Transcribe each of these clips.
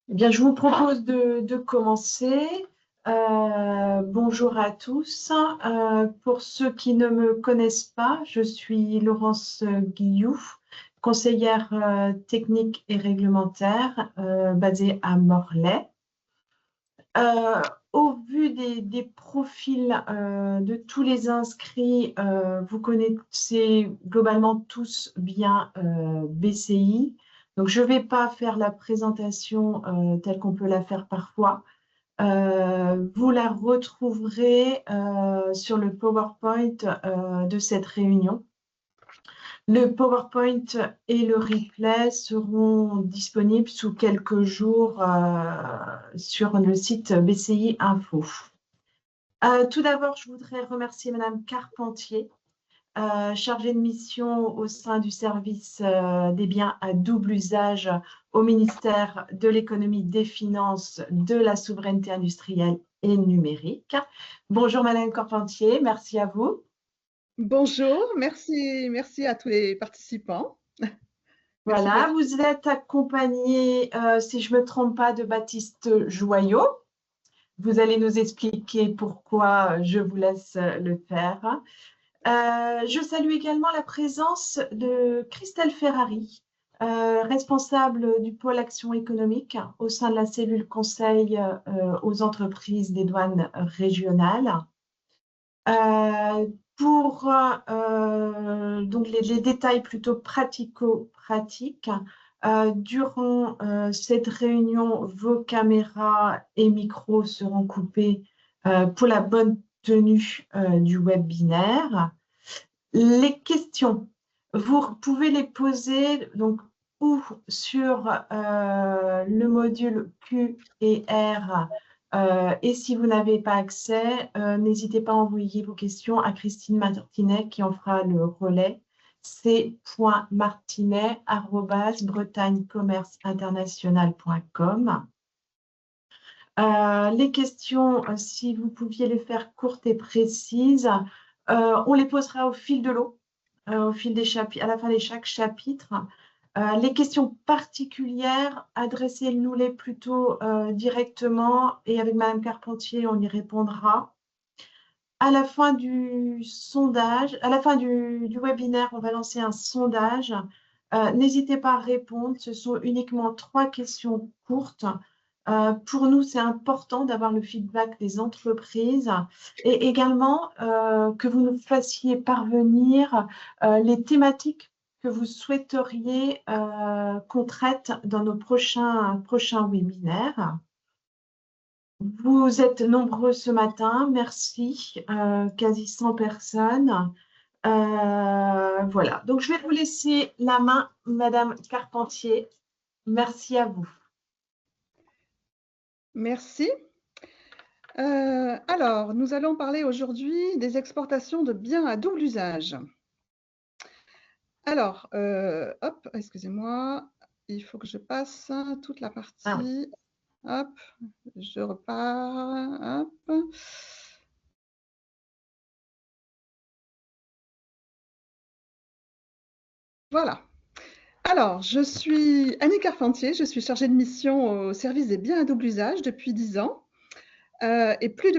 Eh bien, je vous propose de commencer. Bonjour à tous. Pour ceux qui ne me connaissent pas, je suis Laurence Guilloux, conseillère technique et réglementaire basée à Morlaix. Euh, Au vu des profils de tous les inscrits, vous connaissez globalement tous bien BCI. Donc, je ne vais pas faire la présentation telle qu'on peut la faire parfois. Vous la retrouverez sur le PowerPoint de cette réunion. Le PowerPoint et le replay seront disponibles sous quelques jours sur le site BCI Info. Tout d'abord, je voudrais remercier Madame Carpentier, chargée de mission au sein du service des biens à double usage au ministère de l'économie, des finances, de la souveraineté industrielle et numérique. Bonjour Madame Carpentier, merci à vous. Bonjour, merci à tous les participants. Merci Voilà, d'être. vous êtes accompagné, si je ne me trompe pas, de Baptiste Joyot. Vous allez nous expliquer pourquoi je vous laisse le faire. Je salue également la présence de Christelle Ferrari, responsable du pôle action économique au sein de la cellule conseil aux entreprises des douanes régionales. Pour donc les détails plutôt pratico-pratiques, durant cette réunion, vos caméras et micros seront coupés pour la bonne tenue du webinaire. Les questions, vous pouvez les poser donc, ou sur le module Q et R. Et si vous n'avez pas accès, n'hésitez pas à envoyer vos questions à Christine Martinet qui en fera le relais. c.martinet@bretagnecommerceinternational.com. Les questions, si vous pouviez les faire courtes et précises, on les posera au fil de l'eau, au fil des chapitres, à la fin de chaque chapitre. Les questions particulières, adressez-nous-les plutôt directement et avec Madame Carpentier, on y répondra. À la fin du sondage, à la fin du webinaire, on va lancer un sondage. N'hésitez pas à répondre. Ce sont uniquement 3 questions courtes. Pour nous, c'est important d'avoir le feedback des entreprises et également que vous nous fassiez parvenir les thématiques que vous souhaiteriez qu'on traite dans nos prochains webinaires. Vous êtes nombreux ce matin, merci, quasi 100 personnes. Voilà, donc je vais vous laisser la main, Madame Carpentier. Merci à vous. Merci. Alors, nous allons parler aujourd'hui des exportations de biens à double usage. Alors, hop, excusez-moi, il faut que je passe toute la partie. Ah oui. Hop, je repars. Hop. Voilà. Alors, je suis Annie Carpentier, je suis chargée de mission au service des biens à double usage depuis 10 ans. Et plus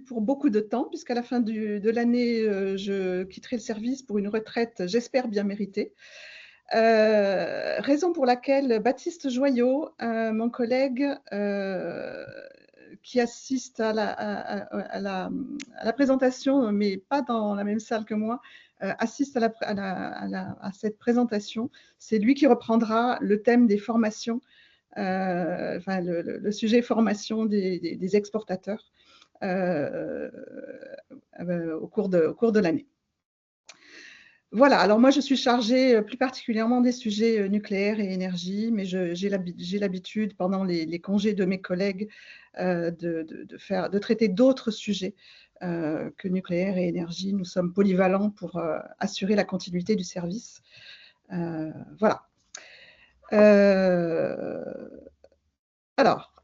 pour beaucoup de temps, puisqu'à la fin de l'année, je quitterai le service pour une retraite, j'espère bien méritée. Raison pour laquelle Baptiste Joyot, mon collègue, qui assiste à la présentation, mais pas dans la même salle que moi, assiste à cette présentation. C'est lui qui reprendra le thème des formations, enfin, le sujet formation des exportateurs au cours de l'année. Voilà, alors moi je suis chargée plus particulièrement des sujets nucléaires et énergie, mais j'ai l'habitude pendant les congés de mes collègues de traiter d'autres sujets que nucléaire et énergie. Nous sommes polyvalents pour assurer la continuité du service. Voilà. Alors,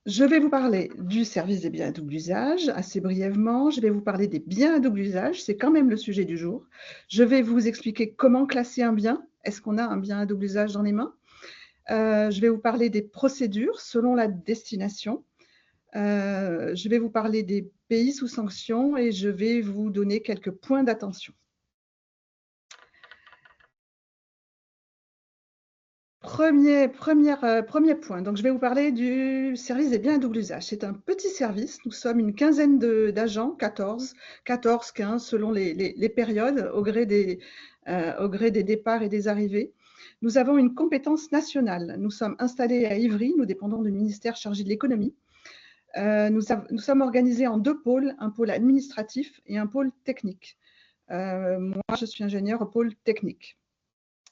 Je vais vous parler du service des biens à double usage, assez brièvement. Je vais vous parler des biens à double usage, c'est quand même le sujet du jour. Je vais vous expliquer comment classer un bien. Est-ce qu'on a un bien à double usage dans les mains? Je vais vous parler des procédures selon la destination. Je vais vous parler des pays sous sanction et je vais vous donner quelques points d'attention. Premier point, donc je vais vous parler du service des biens à double usage. C'est un petit service, nous sommes une quinzaine d'agents, 14, 15 selon les périodes au gré des départs et des arrivées. Nous avons une compétence nationale. Nous sommes installés à Ivry, nous dépendons du ministère chargé de l'économie. Nous sommes organisés en deux pôles, un pôle administratif et un pôle technique. Moi, je suis ingénieure au pôle technique.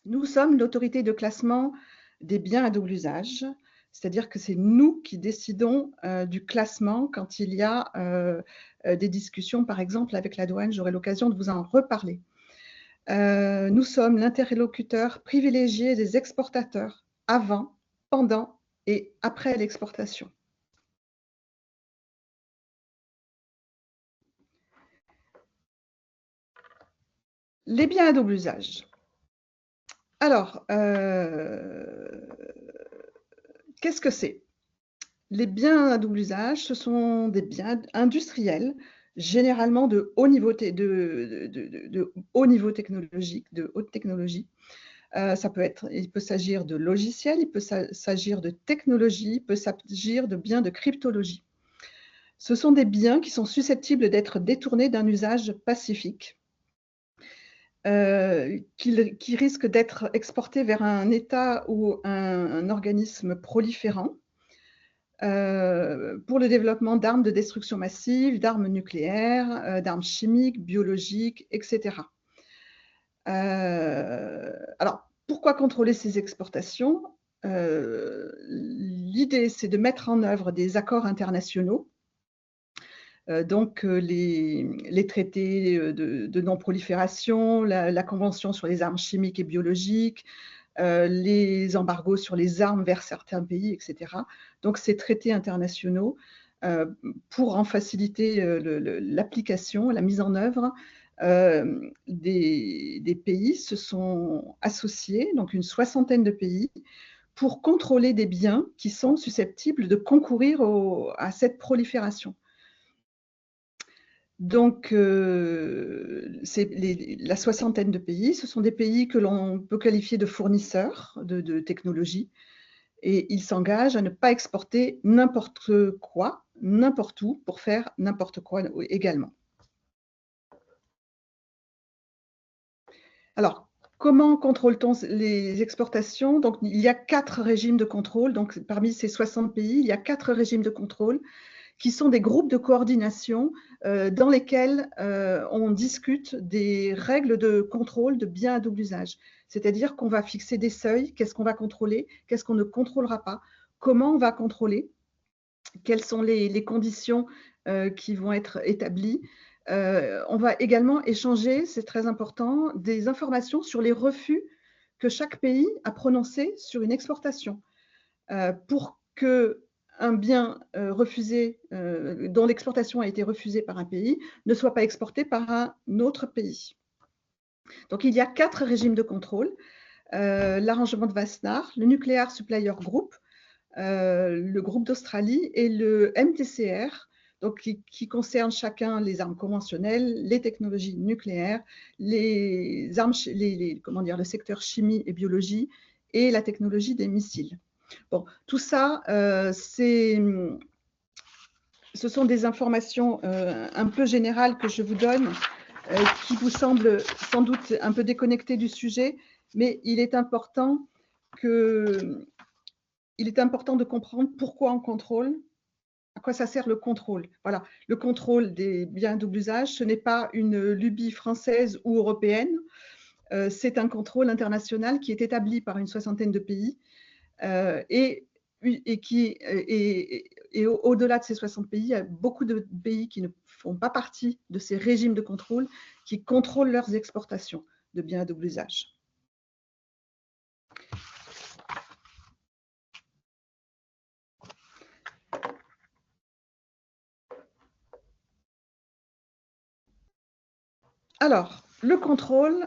Nous sommes l'autorité de classement des biens à double usage, c'est-à-dire que c'est nous qui décidons du classement quand il y a des discussions, par exemple avec la douane, j'aurai l'occasion de vous en reparler. Nous sommes l'interlocuteur privilégié des exportateurs avant, pendant et après l'exportation. Les biens à double usage. Alors, qu'est-ce que c'est? Les biens à double usage, ce sont des biens industriels, généralement de haut niveau, haut niveau technologique, de haute technologie. Il peut s'agir de logiciels, il peut s'agir de technologie, il peut s'agir de biens de cryptologie. Ce sont des biens qui sont susceptibles d'être détournés d'un usage pacifique, qui risquent d'être exportés vers un État ou un organisme proliférant pour le développement d'armes de destruction massive, d'armes nucléaires, d'armes chimiques, biologiques, etc. Alors, pourquoi contrôler ces exportations? L'idée, c'est de mettre en œuvre des accords internationaux, donc les traités de non-prolifération, la Convention sur les armes chimiques et biologiques, les embargos sur les armes vers certains pays, etc. Donc ces traités internationaux, pour en faciliter l'application, la mise en œuvre, des pays se sont associés, donc une soixantaine de pays, pour contrôler des biens qui sont susceptibles de concourir à cette prolifération. Donc, la soixantaine de pays, ce sont des pays que l'on peut qualifier de fournisseurs de technologie, et ils s'engagent à ne pas exporter n'importe quoi, n'importe où, pour faire n'importe quoi également. Alors, comment contrôle-t-on les exportations? Donc, il y a 4 régimes de contrôle. Donc, parmi ces 60 pays, il y a 4 régimes de contrôle qui sont des groupes de coordination dans lesquels on discute des règles de contrôle de biens à double usage. C'est-à-dire qu'on va fixer des seuils, qu'est-ce qu'on va contrôler, qu'est-ce qu'on ne contrôlera pas, comment on va contrôler, quelles sont les conditions qui vont être établies. On va également échanger, c'est très important, des informations sur les refus que chaque pays a prononcés sur une exportation pour que un bien refusé, dont l'exportation a été refusée par un pays, ne soit pas exporté par un autre pays. Donc, il y a 4 régimes de contrôle. L'arrangement de Wassenaar, le Nuclear Supplier Group, le groupe d'Australie et le MTCR, donc qui concerne chacun les armes conventionnelles, les technologies nucléaires, les armes, le secteur chimie et biologie et la technologie des missiles. Bon, tout ça, ce sont des informations un peu générales que je vous donne, qui vous semblent sans doute un peu déconnectées du sujet, mais il est important de comprendre pourquoi on contrôle, à quoi ça sert le contrôle. Voilà, le contrôle des biens à double usage, ce n'est pas une lubie française ou européenne, c'est un contrôle international qui est établi par une soixantaine de pays et au-delà de ces 60 pays, il y a beaucoup de pays qui ne font pas partie de ces régimes de contrôle, qui contrôlent leurs exportations de biens à double usage. Alors, le contrôle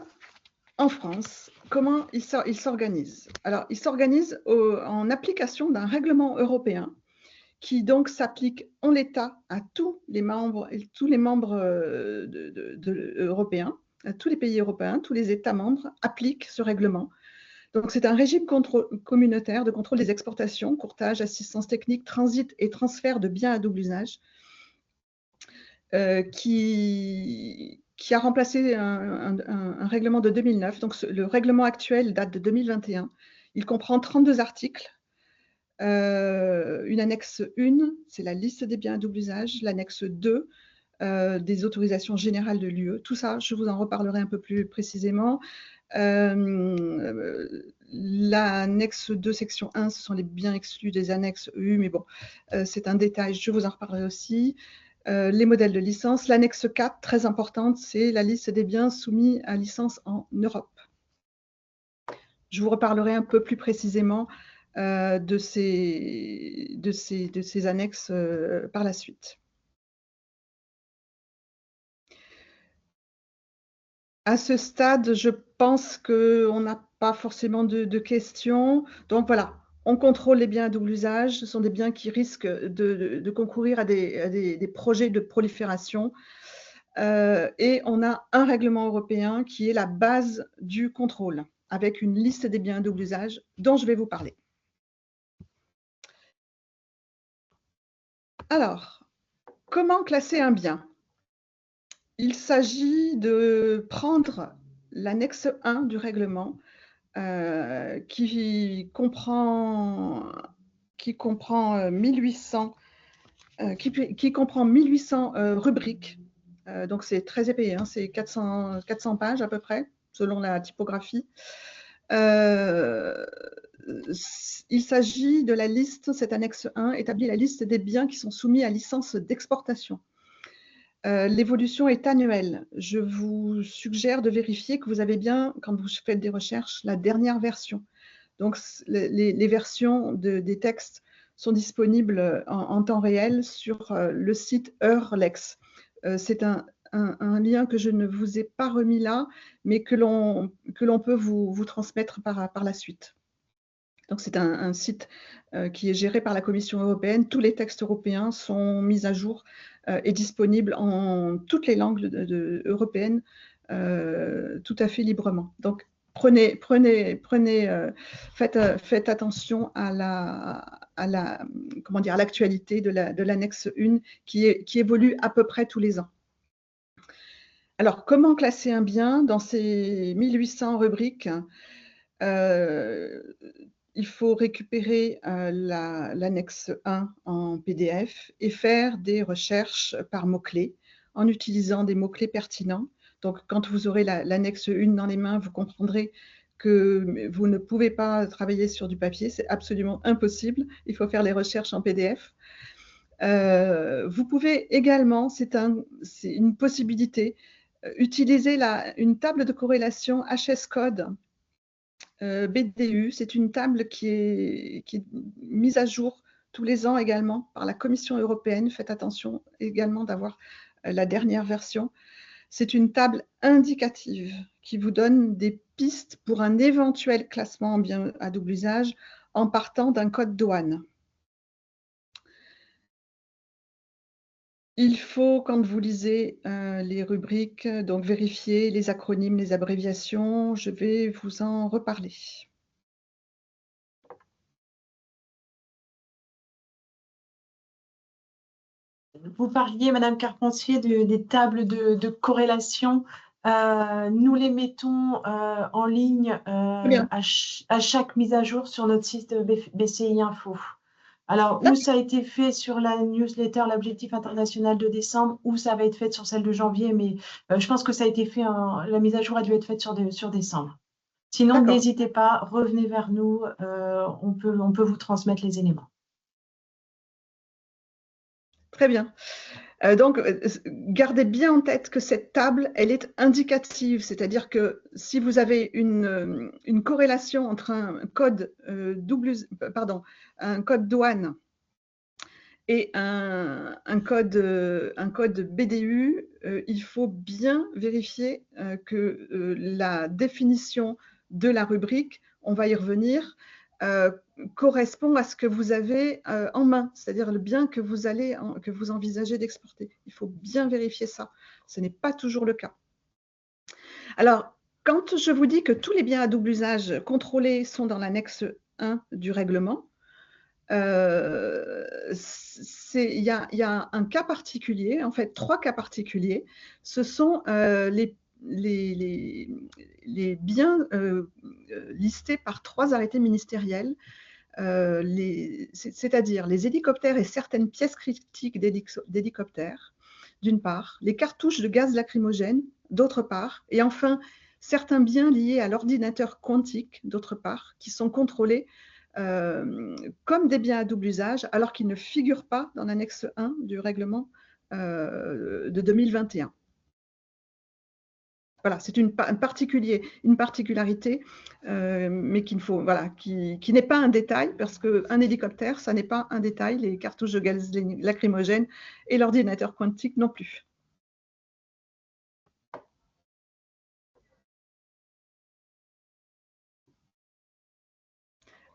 en France, comment il s'organise? Alors, il s'organise en application d'un règlement européen qui donc s'applique en l'état à tous les membres européens, à tous les pays européens, tous les États membres appliquent ce règlement. Donc, c'est un régime communautaire de contrôle des exportations, courtage, assistance technique, transit et transfert de biens à double usage, qui a remplacé un règlement de 2009. Donc, le règlement actuel date de 2021. Il comprend 32 articles. Une annexe 1, c'est la liste des biens à double usage. L'annexe 2, des autorisations générales de l'UE. Tout ça, je vous en reparlerai un peu plus précisément. L'annexe 2, section 1, ce sont les biens exclus des annexes EU, mais bon, c'est un détail, je vous en reparlerai aussi. Les modèles de licence. L'annexe 4, très importante, c'est la liste des biens soumis à licence en Europe. Je vous reparlerai un peu plus précisément de ces annexes par la suite. À ce stade, je pense qu'on n'a pas forcément de questions. Donc voilà, on contrôle les biens à double usage. Ce sont des biens qui risquent de concourir à des projets de prolifération. Et on a un règlement européen qui est la base du contrôle, avec une liste des biens à double usage dont je vais vous parler. Alors, comment classer un bien? Il s'agit de prendre l'annexe 1 du règlement qui comprend 1800 rubriques. Donc c'est très épais, hein, c'est 400 pages à peu près, selon la typographie. Il s'agit de la liste, cette annexe 1 établit la liste des biens qui sont soumis à licence d'exportation. L'évolution est annuelle. Je vous suggère de vérifier que vous avez bien, quand vous faites des recherches, la dernière version. Donc, les versions des textes sont disponibles en temps réel sur le site Eurlex. C'est un lien que je ne vous ai pas remis là, mais que l'on peut vous transmettre par la suite. Donc, c'est un site qui est géré par la Commission européenne. Tous les textes européens sont mis à jour et disponibles en toutes les langues européennes tout à fait librement. Donc, faites attention à l'actualité de l'annexe 1 qui évolue à peu près tous les ans. Alors, comment classer un bien dans ces 1800 rubriques? Il faut récupérer l'annexe 1 en PDF et faire des recherches par mots-clés en utilisant des mots-clés pertinents. Donc, quand vous aurez l'annexe 1 dans les mains, vous comprendrez que vous ne pouvez pas travailler sur du papier, c'est absolument impossible. Il faut faire les recherches en PDF. Vous pouvez également, c'est une possibilité, utiliser une table de corrélation HS-Code BDU. C'est une table qui est mise à jour tous les ans également par la Commission européenne. Faites attention également d'avoir la dernière version. C'est une table indicative qui vous donne des pistes pour un éventuel classement en bien à double usage en partant d'un code douane. Il faut, quand vous lisez les rubriques, donc vérifier les acronymes, les abréviations. Je vais vous en reparler. Vous parliez, Madame Carpentier, des tables de corrélation. Nous les mettons en ligne à chaque mise à jour sur notre site BCI Info. Alors, où ça a été fait sur la newsletter, l'objectif international de décembre, ou ça va être fait sur celle de janvier, mais je pense que ça a été fait, la mise à jour a dû être faite sur décembre. Sinon, n'hésitez pas, revenez vers nous, on peut vous transmettre les éléments. Très bien. Donc, gardez bien en tête que cette table, elle est indicative, c'est-à-dire que si vous avez une corrélation entre un code douane Et un code BDU, il faut bien vérifier que la définition de la rubrique, on va y revenir, correspond à ce que vous avez en main, c'est-à-dire le bien que vous envisagez d'exporter. Il faut bien vérifier ça. Ce n'est pas toujours le cas. Alors, quand je vous dis que tous les biens à double usage contrôlés sont dans l'annexe 1 du règlement, il y a un cas particulier, en fait 3 cas particuliers. Ce sont les biens listés par 3 arrêtés ministériels, c'est-à-dire les hélicoptères et certaines pièces critiques d'hélicoptères, d'une part, les cartouches de gaz lacrymogène, d'autre part, et enfin certains biens liés à l'ordinateur quantique, d'autre part, qui sont contrôlés comme des biens à double usage, alors qu'ils ne figurent pas dans l'annexe 1 du règlement de 2021. Voilà, c'est une particularité, mais qui n'est pas un détail, parce qu'un hélicoptère, ça n'est pas un détail, les cartouches de gaz lacrymogène et l'ordinateur quantique non plus.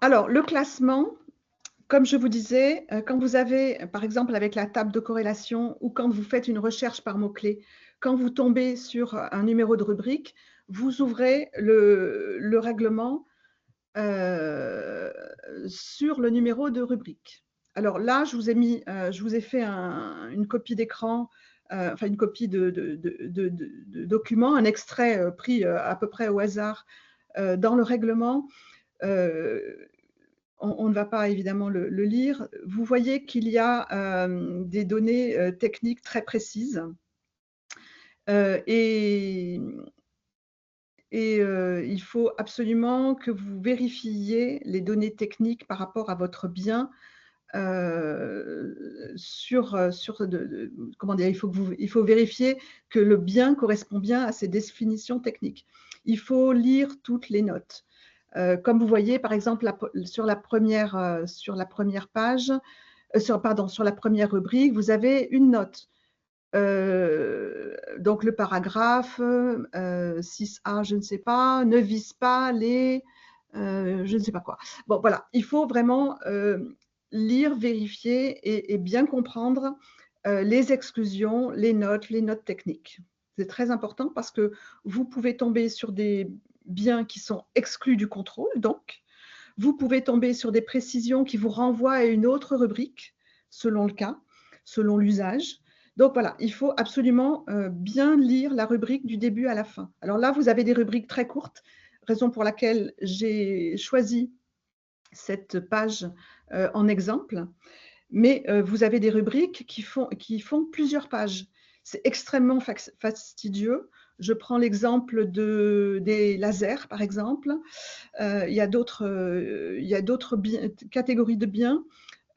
Alors, le classement, comme je vous disais, quand vous avez, par exemple, avec la table de corrélation ou quand vous faites une recherche par mots-clés, quand vous tombez sur un numéro de rubrique, vous ouvrez le règlement sur le numéro de rubrique. Alors là, je vous ai fait une copie d'écran, enfin une copie de document, un extrait pris à peu près au hasard dans le règlement. On ne va pas évidemment le lire. Vous voyez qu'il y a des données techniques très précises. Et il faut absolument que vous vérifiez les données techniques par rapport à votre bien comment dire, il faut vérifier que le bien correspond bien à ces définitions techniques. Il faut lire toutes les notes. Comme vous voyez, par exemple, sur la première page, sur la première rubrique, vous avez une note. Donc le paragraphe 6A, je ne sais pas, ne vise pas les je ne sais pas quoi. Bon, voilà, il faut vraiment lire, vérifier et bien comprendre les exclusions, les notes techniques. C'est très important parce que vous pouvez tomber sur des biens qui sont exclus du contrôle, donc vous pouvez tomber sur des précisions qui vous renvoient à une autre rubrique, selon le cas, selon l'usage. Donc voilà, il faut absolument bien lire la rubrique du début à la fin. Alors là, vous avez des rubriques très courtes, raison pour laquelle j'ai choisi cette page en exemple, mais vous avez des rubriques qui font plusieurs pages. C'est extrêmement fastidieux. Je prends l'exemple des lasers, par exemple. Il y a d'autres catégories de biens.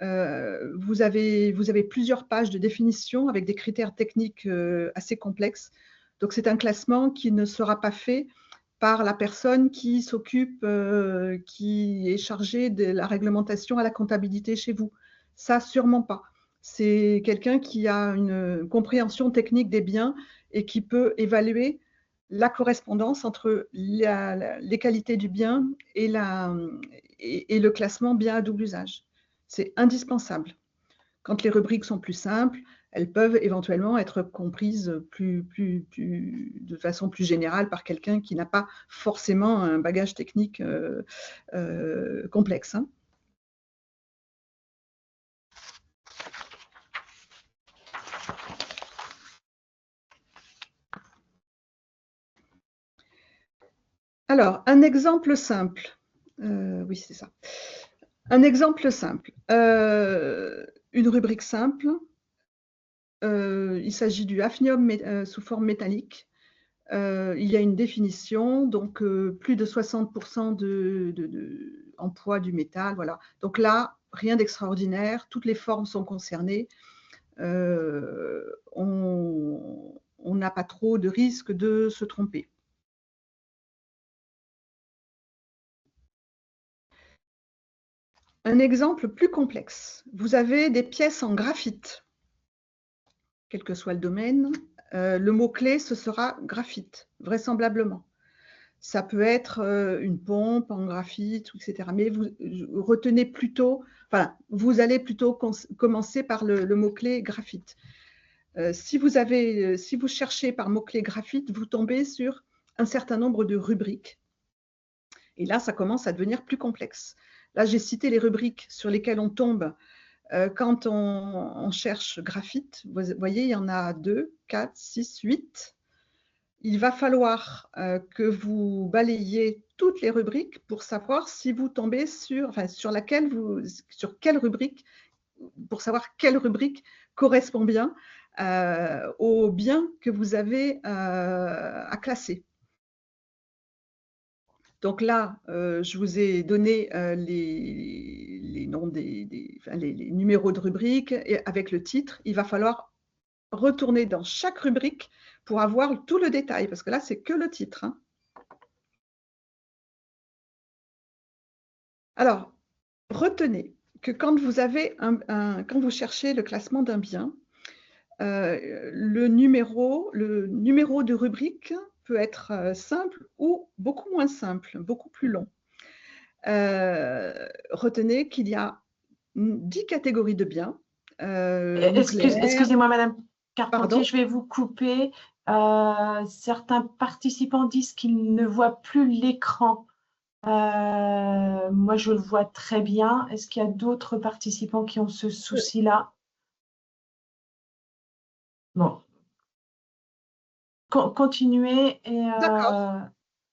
Vous avez plusieurs pages de définition avec des critères techniques assez complexes. Donc, c'est un classement qui ne sera pas fait par la personne qui s'occupe, qui est chargée de la réglementation à la comptabilité chez vous. Ça, sûrement pas. C'est quelqu'un qui a une compréhension technique des biens et qui peut évaluer la correspondance entre les qualités du bien et le classement bien à double usage. C'est indispensable. Quand les rubriques sont plus simples, elles peuvent éventuellement être comprises de façon plus générale par quelqu'un qui n'a pas forcément un bagage technique complexe. Hein. Alors, un exemple simple. Oui, c'est ça. Un exemple simple. Une rubrique simple. Il s'agit du hafnium sous forme métallique. Il y a une définition, donc plus de 60% en poids du métal. Voilà. Donc là, rien d'extraordinaire. Toutes les formes sont concernées. On n'a pas trop de risque de se tromper. Un exemple plus complexe. Vous avez des pièces en graphite, quel que soit le domaine. Le mot-clé, ce sera graphite, vraisemblablement. Ça peut être une pompe en graphite, etc. Mais vous retenez plutôt, voilà, vous allez plutôt commencer par le mot-clé graphite. Si vous cherchez par mot-clé graphite, vous tombez sur un certain nombre de rubriques. Et là, ça commence à devenir plus complexe. Là, j'ai cité les rubriques sur lesquelles on tombe quand on cherche graphite. Vous voyez, il y en a 2, 4, 6, 8. Il va falloir que vous balayiez toutes les rubriques pour savoir si vous tombez sur quelle rubrique, pour savoir quelle rubrique correspond bien au bien que vous avez à classer. Donc là, je vous ai donné les noms les numéros de rubriques et avec le titre. Il va falloir retourner dans chaque rubrique pour avoir tout le détail, parce que là, c'est que le titre. Hein. Alors, retenez que quand vous avez quand vous cherchez le classement d'un bien, le numéro de rubrique peut être simple ou beaucoup moins simple, beaucoup plus long. Retenez qu'il y a 10 catégories de biens. Excusez-moi, Madame Carpentier, Pardon. je vais vous couper. Certains participants disent qu'ils ne voient plus l'écran. Moi, je le vois très bien. Est-ce qu'il y a d'autres participants qui ont ce souci-là? Bon. Continuez. D'accord.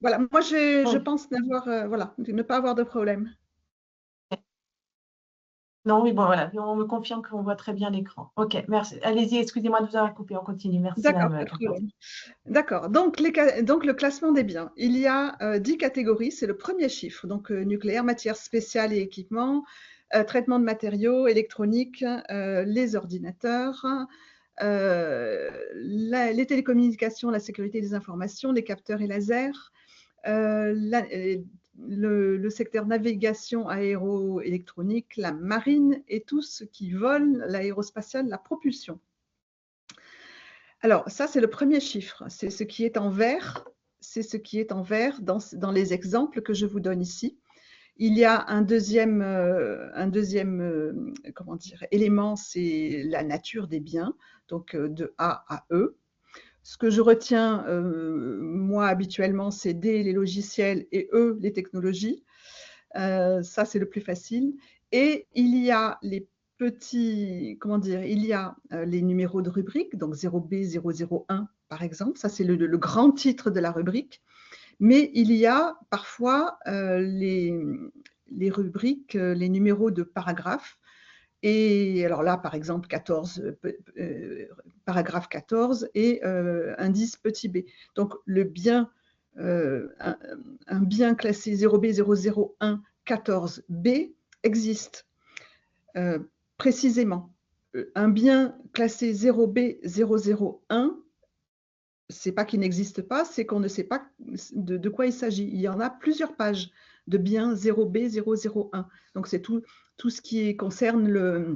Voilà, moi, je oui. pense ne pas avoir de problème. Non, oui, bon, voilà, on me confirme qu'on voit très bien l'écran. OK, merci. Allez-y, excusez-moi de vous avoir coupé, on continue. Merci, D'accord, Madame pas de Carpentier. problème. D'accord, donc le classement des biens. Il y a 10 catégories, c'est le premier chiffre. Donc nucléaire, matières spéciales et équipements, traitement de matériaux, électronique, les ordinateurs, les télécommunications, la sécurité des informations, les capteurs et lasers, le secteur navigation aéroélectronique, la marine et tout ce qui vole, l'aérospatiale, la propulsion. Alors ça, c'est le premier chiffre, c'est ce qui est en vert, c'est ce qui est en vert dans les exemples que je vous donne ici. Il y a un deuxième élément, c'est la nature des biens, donc de A à E. Ce que je retiens, moi, habituellement, c'est D, les logiciels, et E, les technologies. Ça, c'est le plus facile. Et il y a les les numéros de rubrique, donc 0B001, par exemple. Ça, c'est le grand titre de la rubrique. Mais il y a parfois les rubriques, les numéros de paragraphes. Et alors là, par exemple, paragraphe 14 et indice petit b. Donc, le bien, un bien classé 0B001 14B existe précisément. Un bien classé 0B001, c'est pas qu'il n'existe pas, c'est qu'on ne sait pas de quoi il s'agit. Il y en a plusieurs pages de biens 0B001. Donc, c'est tout ce qui concerne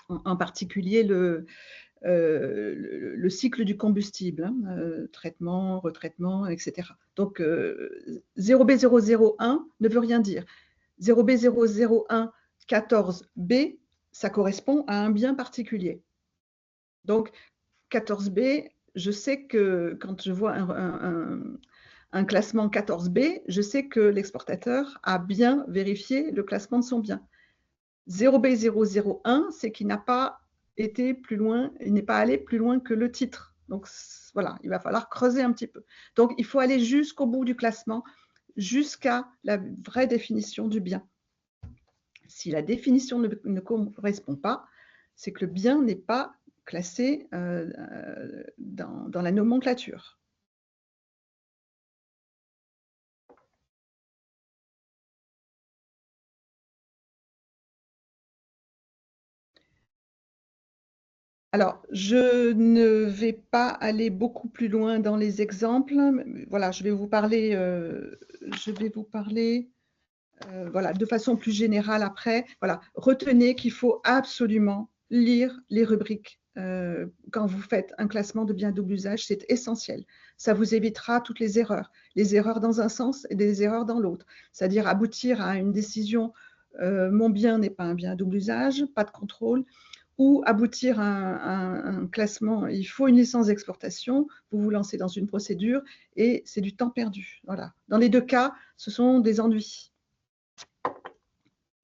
en particulier le cycle du combustible, hein, traitement, retraitement, etc. Donc, 0B001 ne veut rien dire. 0B001 14B, ça correspond à un bien particulier. Donc, 14B, je sais que quand je vois un classement 14B, je sais que l'exportateur a bien vérifié le classement de son bien. 0B001, c'est qu'il n'a pas été plus loin, il n'est pas allé plus loin que le titre. Donc voilà, il va falloir creuser un petit peu. Donc il faut aller jusqu'au bout du classement, jusqu'à la vraie définition du bien. Si la définition ne correspond pas, c'est que le bien n'est pas classé dans la nomenclature. Alors, je ne vais pas aller beaucoup plus loin dans les exemples. Voilà, je vais vous parler voilà, de façon plus générale après, voilà, retenez qu'il faut absolument lire les rubriques quand vous faites un classement de biens à double usage, c'est essentiel. Ça vous évitera toutes les erreurs dans un sens et des erreurs dans l'autre, c'est-à-dire aboutir à une décision mon bien n'est pas un bien à double usage, pas de contrôle, ou aboutir à un classement, il faut une licence d'exportation, vous vous lancez dans une procédure et c'est du temps perdu. Voilà. Dans les deux cas, ce sont des ennuis.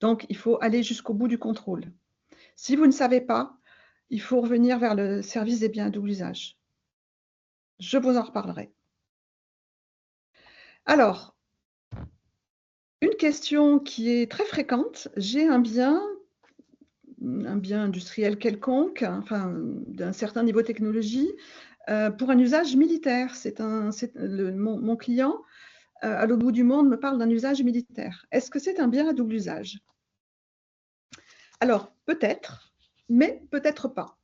Donc, il faut aller jusqu'au bout du contrôle. Si vous ne savez pas, il faut revenir vers le service des biens à double usage. Je vous en reparlerai. Alors, une question qui est très fréquente, j'ai un bien industriel quelconque, enfin, d'un certain niveau de technologie, pour un usage militaire. Mon client, à l'autre bout du monde, me parle d'un usage militaire. Est-ce que c'est un bien à double usage? Alors, peut-être, mais peut-être pas.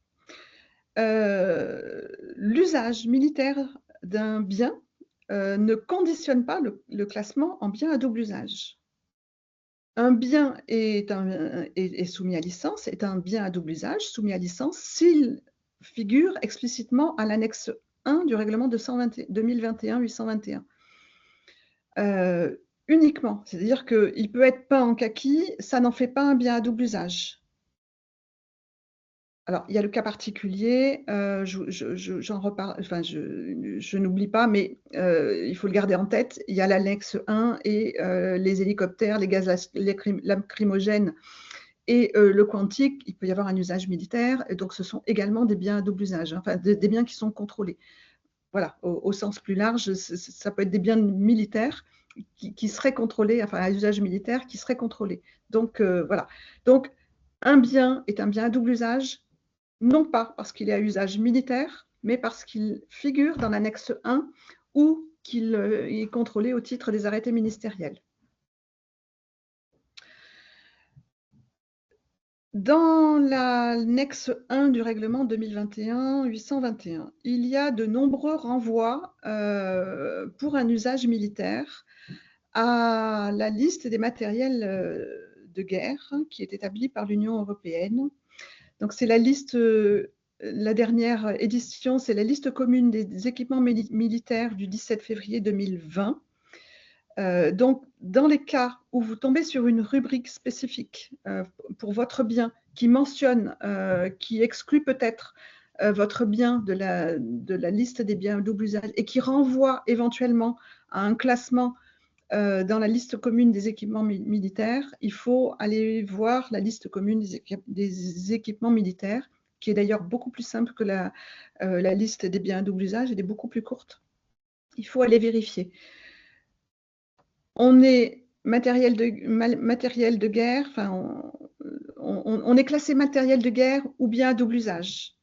L'usage militaire d'un bien ne conditionne pas le classement en bien à double usage. Un bien est soumis à licence, est un bien à double usage soumis à licence s'il figure explicitement à l'annexe 1 du règlement 2021-821. Uniquement, c'est-à-dire qu'il peut être peint en kaki, ça n'en fait pas un bien à double usage. Alors, il y a le cas particulier, j'en reparle, enfin, je n'oublie pas, mais il faut le garder en tête. Il y a l'annexe 1 et les hélicoptères, les gaz lacrymogènes et le quantique, il peut y avoir un usage militaire, et donc ce sont également des biens à double usage, enfin des biens qui sont contrôlés. Voilà, au sens plus large, ça peut être des biens militaires qui seraient contrôlés, enfin à usage militaire, qui seraient contrôlés. Donc voilà. Donc un bien est un bien à double usage, non pas parce qu'il est à usage militaire, mais parce qu'il figure dans l'annexe 1 ou qu'il est contrôlé au titre des arrêtés ministériels. Dans l'annexe 1 du règlement 2021-821, il y a de nombreux renvois pour un usage militaire à la liste des matériels de guerre qui est établie par l'Union européenne. Donc c'est la liste, la dernière édition, c'est la liste commune des équipements militaires du 17 février 2020. Donc, dans les cas où vous tombez sur une rubrique spécifique pour votre bien qui mentionne, qui exclut peut-être votre bien de la liste des biens à double usage et qui renvoie éventuellement à un classement dans la liste commune des équipements militaires, il faut aller voir la liste commune des équipements militaires, qui est d'ailleurs beaucoup plus simple que la liste des biens à double usage, elle est beaucoup plus courte. Il faut aller vérifier. On est matériel de guerre, enfin, on est classé matériel de guerre ou bien à double usage.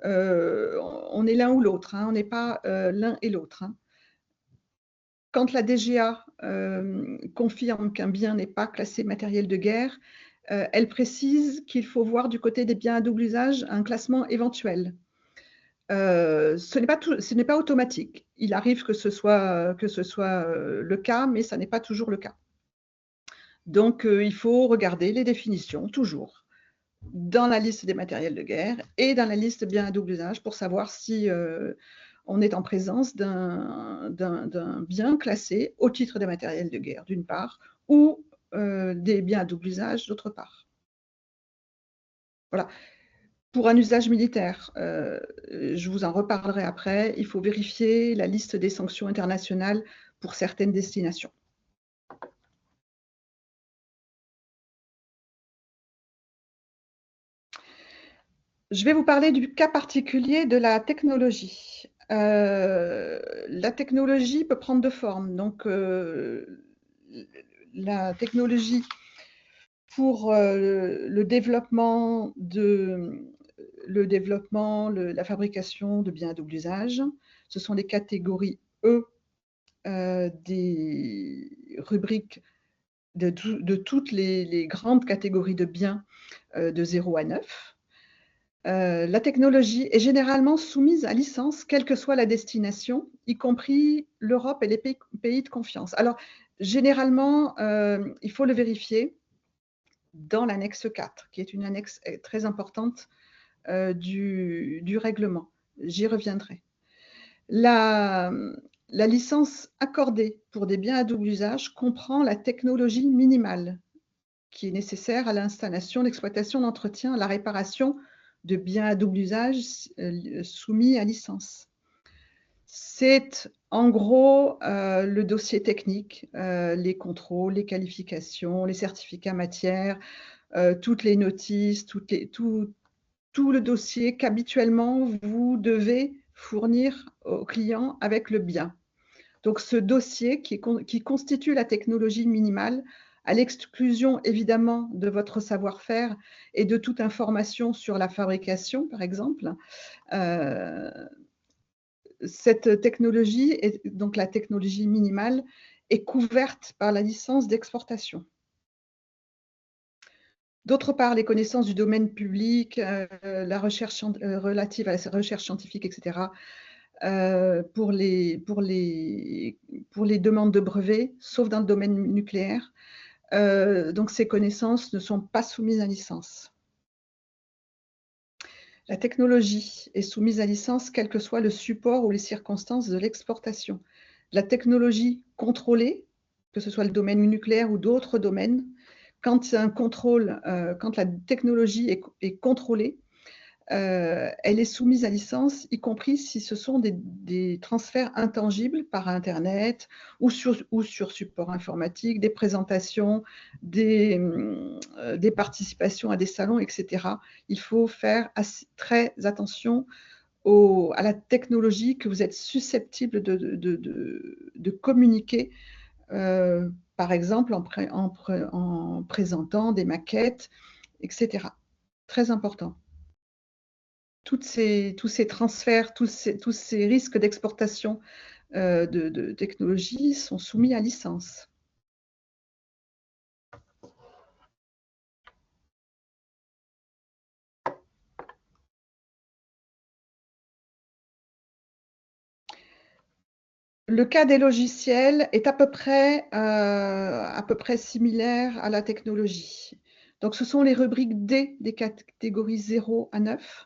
On est l'un ou l'autre, hein, on n'est pas l'un et l'autre. Hein. Quand la DGA confirme qu'un bien n'est pas classé matériel de guerre, elle précise qu'il faut voir du côté des biens à double usage un classement éventuel. Ce n'est pas automatique. Il arrive que ce soit le cas, mais ça n'est pas toujours le cas. Donc, il faut regarder les définitions, toujours, dans la liste des matériels de guerre et dans la liste biens à double usage pour savoir si on est en présence d'un bien classé au titre des matériels de guerre, d'une part, ou des biens à double usage, d'autre part. Voilà. Pour un usage militaire, je vous en reparlerai après, il faut vérifier la liste des sanctions internationales pour certaines destinations. Je vais vous parler du cas particulier de la technologie. La technologie peut prendre deux formes. Donc, la technologie pour la fabrication de biens à double usage, ce sont les catégories E des rubriques de toutes les grandes catégories de biens de 0 à 9. La technologie est généralement soumise à licence, quelle que soit la destination, y compris l'Europe et les pays de confiance. Alors, généralement, il faut le vérifier dans l'annexe 4, qui est une annexe très importante du règlement. J'y reviendrai. La licence accordée pour des biens à double usage comprend la technologie minimale qui est nécessaire à l'installation, l'exploitation, l'entretien, la réparation de biens à double usage soumis à licence. C'est en gros le dossier technique, les contrôles, les qualifications, les certificats matières, toutes les notices, tout le dossier qu'habituellement vous devez fournir au client avec le bien. Donc ce dossier qui constitue la technologie minimale, à l'exclusion évidemment de votre savoir-faire et de toute information sur la fabrication, par exemple, cette technologie, donc la technologie minimale, est couverte par la licence d'exportation. D'autre part, les connaissances du domaine public, la recherche relative à la recherche scientifique, etc., pour les demandes de brevets, sauf dans le domaine nucléaire. Donc, ces connaissances ne sont pas soumises à licence. La technologie est soumise à licence, quel que soit le support ou les circonstances de l'exportation. La technologie contrôlée, que ce soit le domaine nucléaire ou d'autres domaines, quand la technologie est contrôlée, elle est soumise à licence, y compris si ce sont des transferts intangibles par Internet ou sur support informatique, des présentations, des participations à des salons, etc. Il faut faire très attention à la technologie que vous êtes susceptible de communiquer, par exemple en présentant des maquettes, etc. Très important. Tous ces transferts, tous ces risques d'exportation de technologies sont soumis à licence. Le cas des logiciels est à peu près similaire à la technologie. Donc, ce sont les rubriques D des catégories 0 à 9.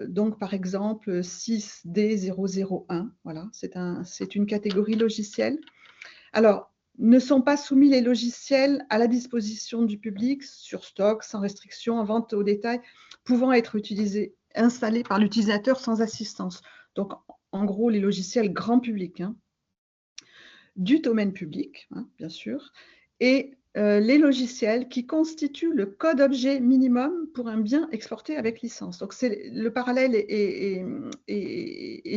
Donc, par exemple, 6D001, voilà, c'est une catégorie logicielle. Alors, ne sont pas soumis les logiciels à la disposition du public sur stock, sans restriction, en vente au détail, pouvant être installés par l'utilisateur sans assistance. Donc, en gros, les logiciels grand public, du domaine public, bien sûr, et les logiciels qui constituent le code objet minimum pour un bien exporté avec licence. Donc, le parallèle est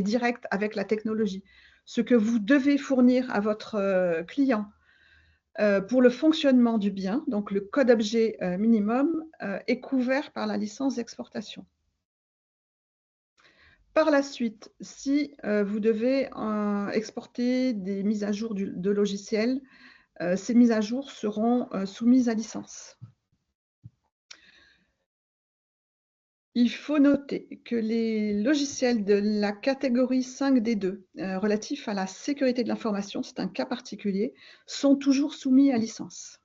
direct avec la technologie. Ce que vous devez fournir à votre client pour le fonctionnement du bien, donc le code objet minimum, est couvert par la licence d'exportation. Par la suite, si vous devez exporter des mises à jour de logiciels, ces mises à jour seront soumises à licence. Il faut noter que les logiciels de la catégorie 5D2, relatifs à la sécurité de l'information, c'est un cas particulier, sont toujours soumis à licence.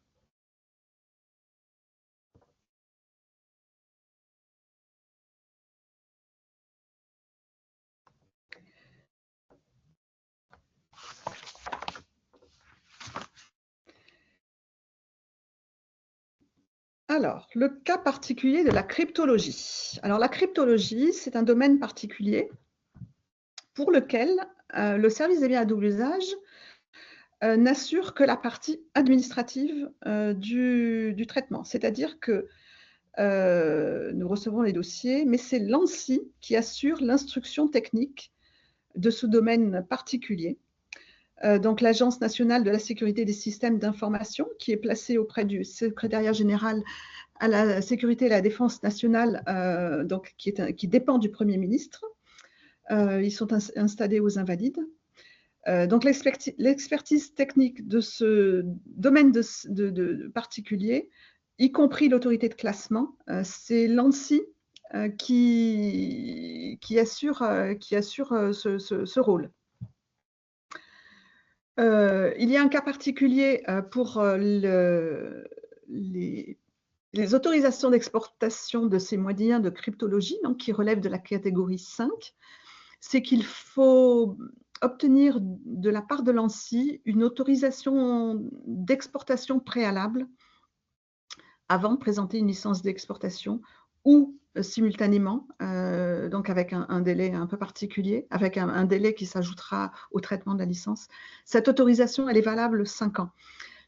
Alors, le cas particulier de la cryptologie. Alors, la cryptologie, c'est un domaine particulier pour lequel le service des biens à double usage n'assure que la partie administrative du traitement. C'est-à-dire que nous recevons les dossiers, mais c'est l'ANSSI qui assure l'instruction technique de ce domaine particulier. Donc l'Agence nationale de la sécurité des systèmes d'information, qui est placée auprès du secrétariat général à la sécurité et à la défense nationale, donc qui dépend du Premier ministre. Ils sont installés aux Invalides. Donc l'expertise technique de ce domaine de particulier, y compris l'autorité de classement. C'est l'ANSSI qui assure ce rôle. Il y a un cas particulier pour les autorisations d'exportation de ces moyens de cryptologie, donc, qui relèvent de la catégorie 5. C'est qu'il faut obtenir de la part de l'ANSSI une autorisation d'exportation préalable avant de présenter une licence d'exportation ou simultanément, donc avec un délai un peu particulier, avec un délai qui s'ajoutera au traitement de la licence. Cette autorisation, elle est valable 5 ans.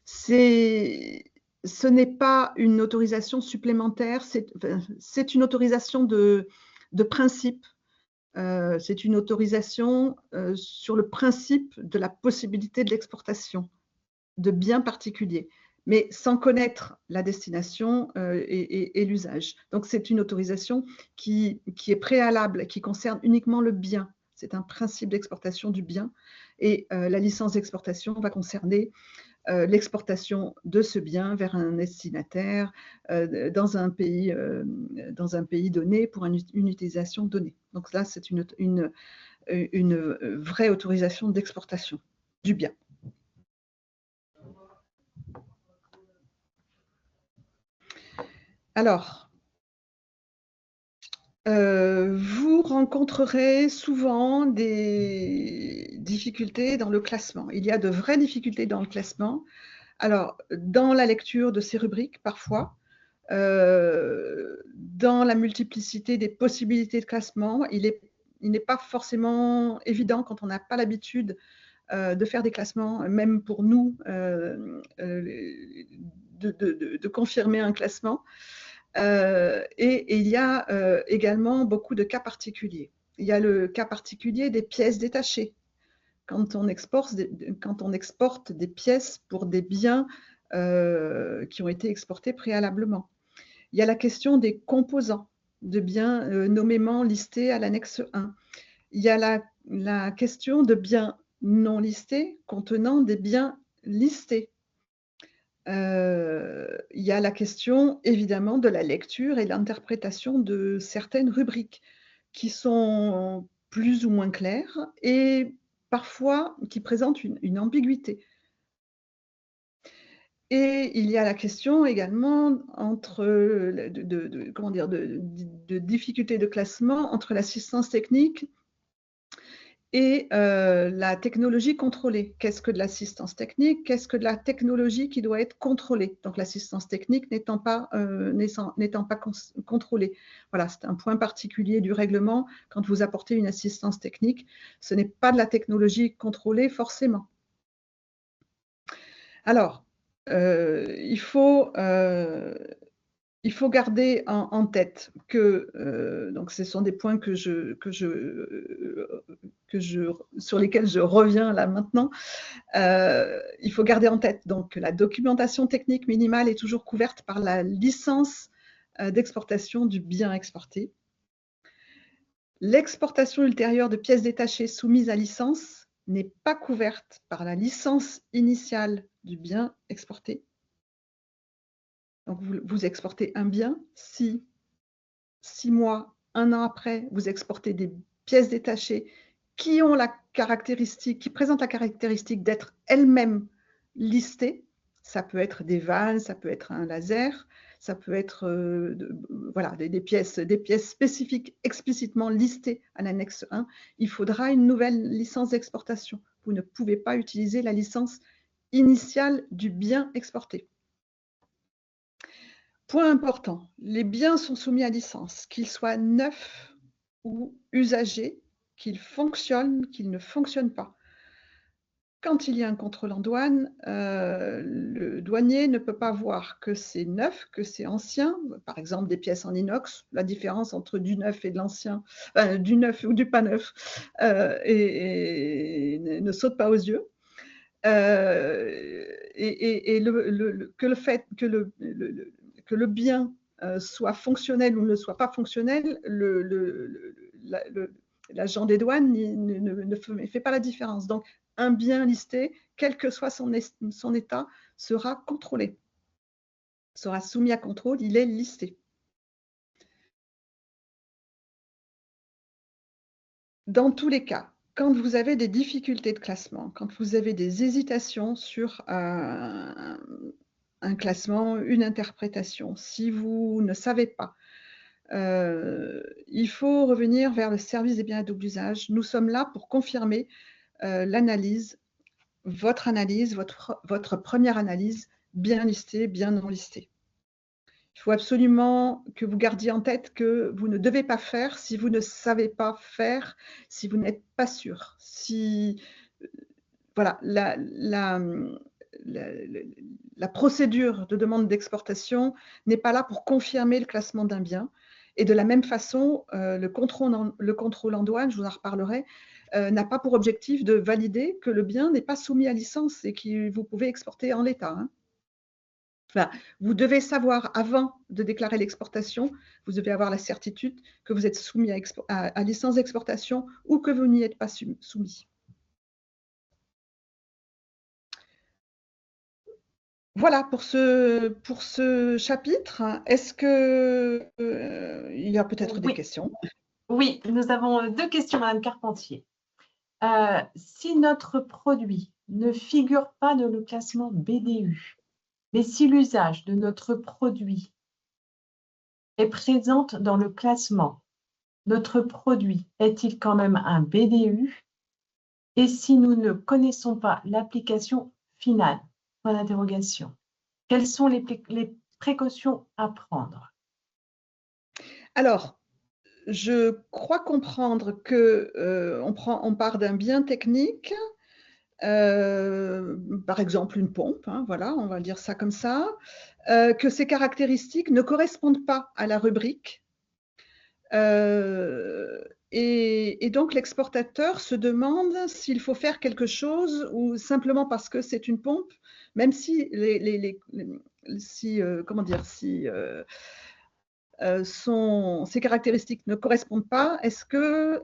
Ce n'est pas une autorisation supplémentaire, c'est une autorisation de principe. C'est une autorisation sur le principe de la possibilité de l'exportation de biens particuliers, mais sans connaître la destination et l'usage. Donc, c'est une autorisation qui est préalable, qui concerne uniquement le bien. C'est un principe d'exportation du bien. Et la licence d'exportation va concerner l'exportation de ce bien vers un destinataire dans un pays donné pour une utilisation donnée. Donc là, c'est une vraie autorisation d'exportation du bien. Alors, vous rencontrerez souvent des difficultés dans le classement. Il y a de vraies difficultés dans le classement. Alors, dans la lecture de ces rubriques, parfois, dans la multiplicité des possibilités de classement, il n'est pas forcément évident quand on n'a pas l'habitude de faire des classements, même pour nous, de confirmer un classement. Et il y a également beaucoup de cas particuliers. Il y a le cas particulier des pièces détachées. Quand on exporte des pièces pour des biens qui ont été exportés préalablement. Il y a la question des composants de biens nommément listés à l'annexe 1. Il y a la question de biens non listés contenant des biens listés. Il y a la question, évidemment, de la lecture et de l'interprétation de certaines rubriques qui sont plus ou moins claires et parfois qui présentent une ambiguïté. Et il y a la question également de difficultés de classement entre l'assistance technique et la technologie contrôlée. Qu'est-ce que de l'assistance technique? Qu'est-ce que de la technologie qui doit être contrôlée? Donc l'assistance technique n'étant pas contrôlée. Voilà, c'est un point particulier du règlement. Quand vous apportez une assistance technique, ce n'est pas de la technologie contrôlée forcément. Alors, il faut garder en tête que, donc ce sont des points sur lesquels je reviens là maintenant. Il faut garder en tête donc, que la documentation technique minimale est toujours couverte par la licence d'exportation du bien exporté. L'exportation ultérieure de pièces détachées soumises à licence n'est pas couverte par la licence initiale du bien exporté. Donc, vous exportez un bien. Si 6 mois, 1 an après, vous exportez des pièces détachées qui présentent la caractéristique d'être elles-mêmes listées, ça peut être des vannes, ça peut être un laser, ça peut être des pièces spécifiques explicitement listées à l'annexe 1, il faudra une nouvelle licence d'exportation. Vous ne pouvez pas utiliser la licence initiale du bien exporté. Point important, les biens sont soumis à licence, qu'ils soient neufs ou usagés, qu'ils fonctionnent, qu'ils ne fonctionnent pas. Quand il y a un contrôle en douane, le douanier ne peut pas voir que c'est neuf, que c'est ancien, par exemple des pièces en inox, la différence entre du neuf et de l'ancien, du neuf ou du pas neuf, et ne saute pas aux yeux. Que le bien soit fonctionnel ou ne soit pas fonctionnel, l'agent des douanes ne fait pas la différence. Donc, un bien listé, quel que soit son état, sera contrôlé. sera soumis à contrôle, il est listé. Dans tous les cas, quand vous avez des difficultés de classement, quand vous avez des hésitations sur un classement, une interprétation, si vous ne savez pas, il faut revenir vers le service des biens à double usage. Nous sommes là pour confirmer l'analyse, votre première analyse, bien listée, bien non listée. Il faut absolument que vous gardiez en tête que vous ne devez pas faire si vous ne savez pas faire, si vous n'êtes pas sûr. Si, voilà, la procédure de demande d'exportation n'est pas là pour confirmer le classement d'un bien. Et de la même façon, le contrôle en douane, je vous en reparlerai, n'a pas pour objectif de valider que le bien n'est pas soumis à licence et que vous pouvez exporter en l'état. Hein. Enfin, vous devez savoir, avant de déclarer l'exportation, vous devez avoir la certitude que vous êtes soumis à licence d'exportation ou que vous n'y êtes pas soumis. Voilà pour ce chapitre. Est-ce qu'il y a peut-être des questions? Oui, nous avons 2 questions, Madame Carpentier. Si notre produit ne figure pas dans le classement BDU, mais si l'usage de notre produit est présent dans le classement, notre produit est-il quand même un BDU? Et si nous ne connaissons pas l'application finale? Point d'interrogation. Quelles sont les précautions à prendre? Alors, je crois comprendre que on part d'un bien technique, par exemple une pompe, hein, voilà, on va dire ça comme ça, que ces caractéristiques ne correspondent pas à la rubrique. Et donc l'exportateur se demande s'il faut faire quelque chose ou simplement parce que c'est une pompe, même si ces caractéristiques ne correspondent pas, est-ce que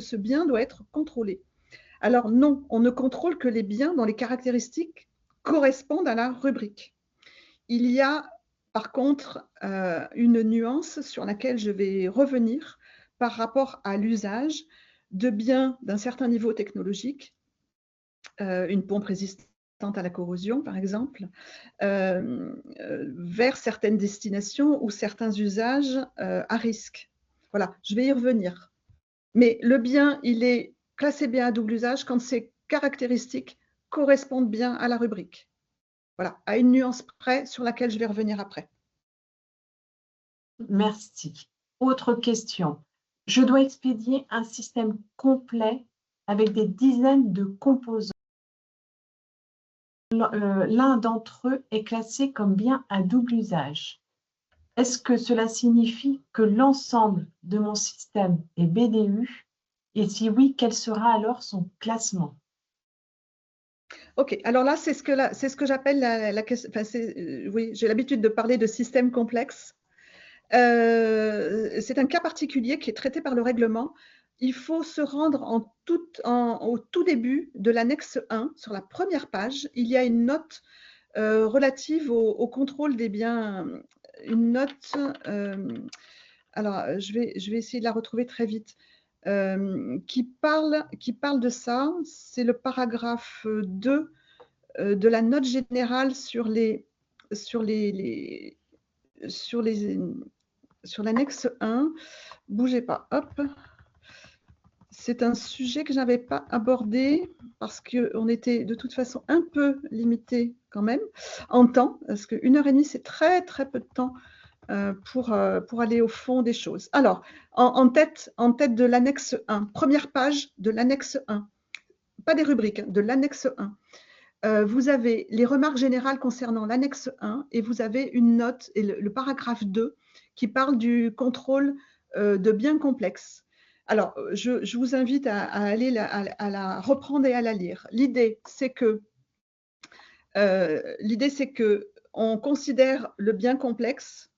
ce bien doit être contrôlé? Alors non, on ne contrôle que les biens dont les caractéristiques correspondent à la rubrique. Il y a par contre une nuance sur laquelle je vais revenir par rapport à l'usage de biens d'un certain niveau technologique, une pompe résistante à la corrosion par exemple, vers certaines destinations ou certains usages à risque. Voilà, je vais y revenir. Mais le bien, il est classé bien à double usage quand ses caractéristiques correspondent bien à la rubrique. Voilà, à une nuance près sur laquelle je vais revenir après. Merci. Autre question. Je dois expédier un système complet avec des dizaines de composants. L'un d'entre eux est classé comme bien à double usage. Est-ce que cela signifie que l'ensemble de mon système est BDU? Et si oui, quel sera alors son classement? Ok, alors là, c'est ce que j'appelle la question. Enfin, oui, j'ai l'habitude de parler de système complexe. C'est un cas particulier qui est traité par le règlement. Il faut se rendre au tout début de l'annexe 1, sur la première page. Il y a une note relative au contrôle des biens. Une note. Alors, je vais essayer de la retrouver très vite. Qui parle de ça. C'est le paragraphe 2 de la note générale sur l'annexe 1. Bougez pas, hop. C'est un sujet que je n'avais pas abordé parce qu'on était de toute façon un peu limité quand même en temps, parce qu'une heure et demie, c'est très très peu de temps pour aller au fond des choses. Alors, en tête de l'annexe 1, première page de l'annexe 1, pas des rubriques, hein, de l'annexe 1. Vous avez les remarques générales concernant l'annexe 1 et vous avez une note et le paragraphe 2 qui parle du contrôle de biens complexes. Alors, je vous invite à aller à la reprendre et à la lire. L'idée, c'est que on considère le bien complexe,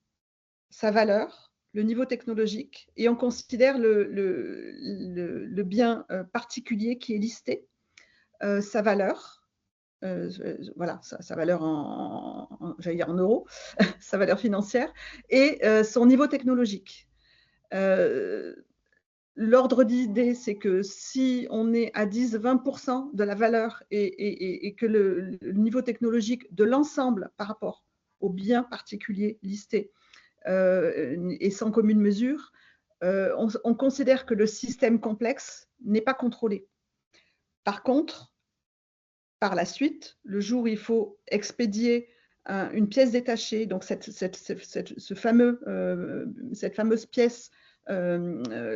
sa valeur, le niveau technologique, et on considère le bien particulier qui est listé, sa valeur, voilà, sa valeur j'allais dire en euros, sa valeur financière, et son niveau technologique. L'ordre d'idée, c'est que si on est à 10-20% de la valeur et que le niveau technologique de l'ensemble par rapport aux biens particuliers listés est sans commune mesure, on considère que le système complexe n'est pas contrôlé. Par contre, par la suite, le jour où il faut expédier une pièce détachée, donc cette fameuse pièce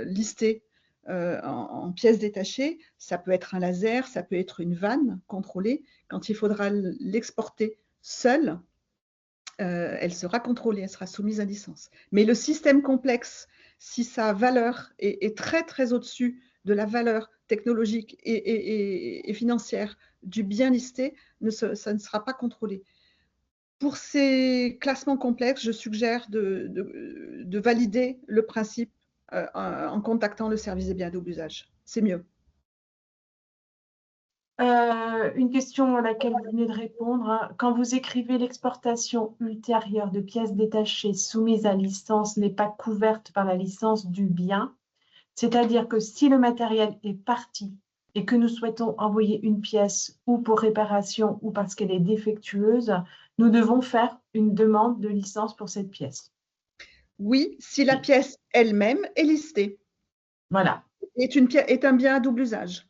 listée en pièces détachées, ça peut être un laser, ça peut être une vanne contrôlée. Quand il faudra l'exporter seule, elle sera contrôlée, elle sera soumise à licence. Mais le système complexe, si sa valeur est très très au-dessus de la valeur technologique et financière du bien listé, ça ne sera pas contrôlé. Pour ces classements complexes, je suggère de valider le principe en contactant le service des biens à double usage. C'est mieux. Une question à laquelle vous venez de répondre, hein. Quand vous écrivez l'exportation ultérieure de pièces détachées soumises à licence n'est pas couverte par la licence du bien, c'est-à-dire que si le matériel est parti et que nous souhaitons envoyer une pièce ou pour réparation ou parce qu'elle est défectueuse, nous devons faire une demande de licence pour cette pièce. Oui, si la pièce elle-même est listée. Voilà. Est un bien à double usage.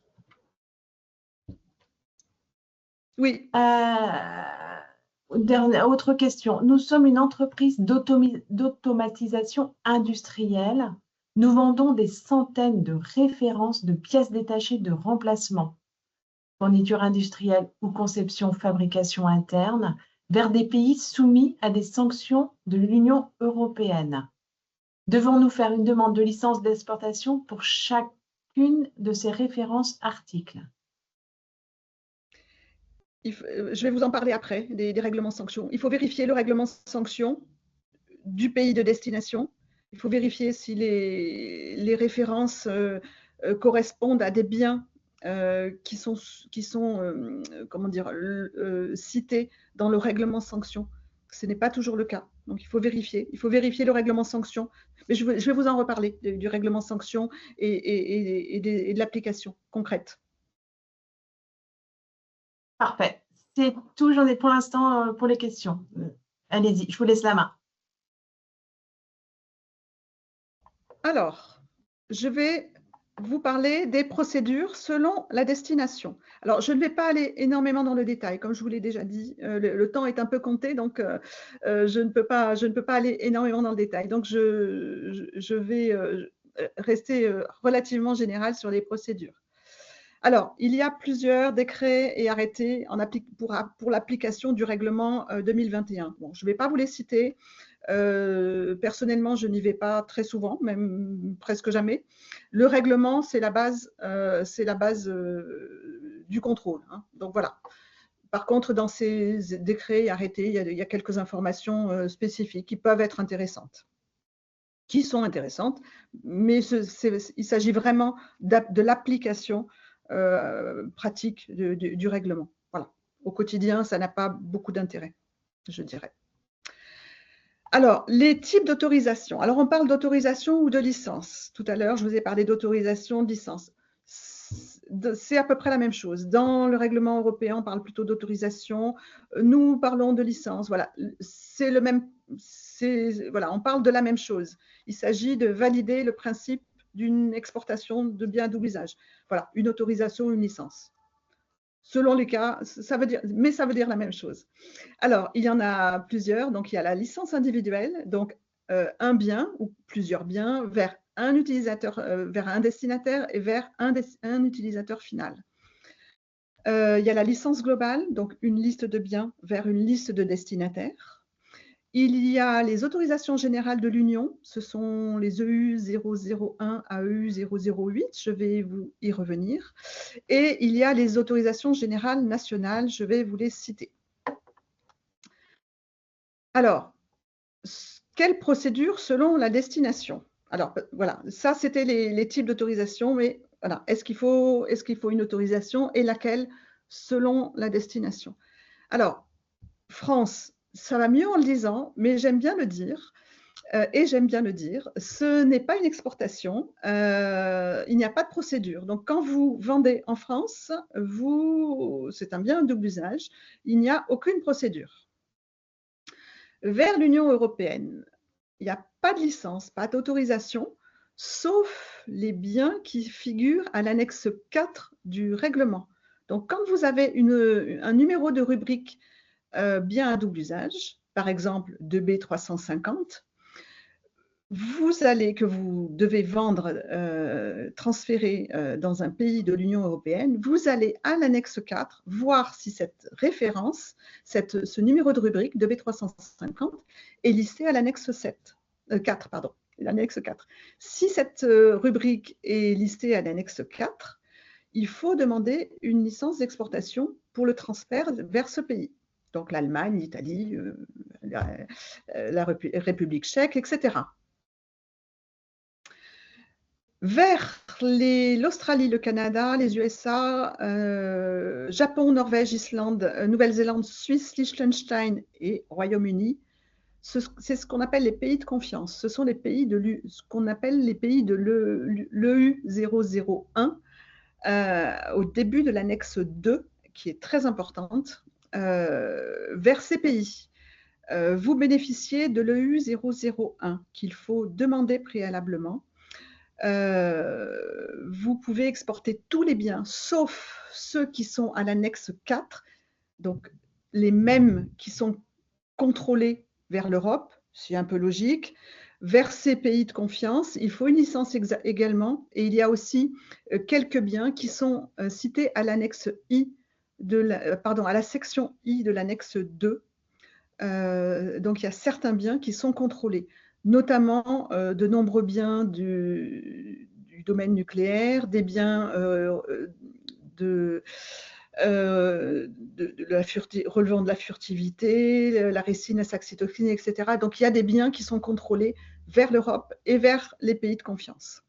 Oui. Autre question. Nous sommes une entreprise d'automatisation industrielle. Nous vendons des centaines de références de pièces détachées de remplacement, fourniture industrielle ou conception fabrication interne, vers des pays soumis à des sanctions de l'Union européenne. Devons-nous faire une demande de licence d'exportation pour chacune de ces références articles? Je vais vous en parler après, des règlements sanctions. Il faut vérifier le règlement sanction du pays de destination. Il faut vérifier si les références correspondent à des biens qui sont comment dire, cités dans le règlement sanction. Ce n'est pas toujours le cas. Donc, il faut vérifier. Il faut vérifier le règlement sanction. Mais je vais vous en reparler du règlement sanction et de l'application concrète. Parfait. C'est tout, j'en ai pour l'instant pour les questions. Allez-y, je vous laisse la main. Alors, je vais vous parler des procédures selon la destination. Alors, je ne vais pas aller énormément dans le détail, comme je vous l'ai déjà dit, le temps est un peu compté, donc je ne peux pas aller énormément dans le détail. Donc, je vais rester relativement générale sur les procédures. Alors, il y a plusieurs décrets et arrêtés pour l'application du règlement 2021. Bon, je ne vais pas vous les citer. Personnellement, je n'y vais pas très souvent, même presque jamais. Le règlement, c'est la base du contrôle, hein. Donc voilà. Par contre, dans ces décrets et arrêtés, il y a quelques informations spécifiques qui peuvent être intéressantes, qui sont intéressantes, mais il s'agit vraiment de l'application pratique du règlement. Voilà. Au quotidien, ça n'a pas beaucoup d'intérêt, je dirais. Alors, les types d'autorisation. Alors, on parle d'autorisation ou de licence. Tout à l'heure, je vous ai parlé d'autorisation, de licence. C'est à peu près la même chose. Dans le règlement européen, on parle plutôt d'autorisation. Nous parlons de licence. Voilà, c'est le même. Voilà, on parle de la même chose. Il s'agit de valider le principe d'une exportation de biens à double usage. Voilà, une autorisation, une licence. Selon les cas, ça veut dire la même chose. Alors, il y en a plusieurs. Donc, il y a la licence individuelle, donc un bien ou plusieurs biens vers un utilisateur, vers un destinataire et vers un utilisateur final. Il y a la licence globale, donc une liste de biens vers une liste de destinataires. Il y a les autorisations générales de l'Union, ce sont les EU 001 à EU 008, je vais vous y revenir. Et il y a les autorisations générales nationales, je vais vous les citer. Alors, quelle procédure selon la destination? Alors, voilà, ça c'était les types d'autorisation, mais voilà, est-ce qu'il faut une autorisation et laquelle selon la destination. Alors, France, ça va mieux en le disant, mais j'aime bien le dire. Ce n'est pas une exportation, il n'y a pas de procédure. Donc, quand vous vendez en France, c'est un bien à double usage, il n'y a aucune procédure. Vers l'Union européenne, il n'y a pas de licence, pas d'autorisation, sauf les biens qui figurent à l'annexe 4 du règlement. Donc, quand vous avez un numéro de rubrique bien à double usage, par exemple 2B350, que vous devez vendre, transférer dans un pays de l'Union européenne, vous allez à l'annexe 4 voir si cette référence, ce numéro de rubrique de B350 est listé à l'annexe 4. L'annexe 4. Si cette rubrique est listée à l'annexe 4, il faut demander une licence d'exportation pour le transfert vers ce pays. Donc l'Allemagne, l'Italie, la République tchèque, etc. Vers l'Australie, le Canada, les USA, Japon, Norvège, Islande, Nouvelle-Zélande, Suisse, Liechtenstein et Royaume-Uni, c'est ce qu'on appelle les pays de confiance. Ce sont les pays ce qu'on appelle les pays de l'EU 001 au début de l'annexe 2, qui est très importante. Vers ces pays, vous bénéficiez de l'EU 001 qu'il faut demander préalablement. Vous pouvez exporter tous les biens, sauf ceux qui sont à l'annexe 4, donc les mêmes qui sont contrôlés vers l'Europe, c'est un peu logique. Vers ces pays de confiance, il faut une licence également, et il y a aussi quelques biens qui sont cités à l'annexe I, à la section I de l'annexe 2. Donc il y a certains biens qui sont contrôlés, notamment de nombreux biens du domaine nucléaire, des biens relevant de la furtivité, la ricine, la saxitoxine, etc. Donc, il y a des biens qui sont contrôlés vers l'Europe et vers les pays de confiance.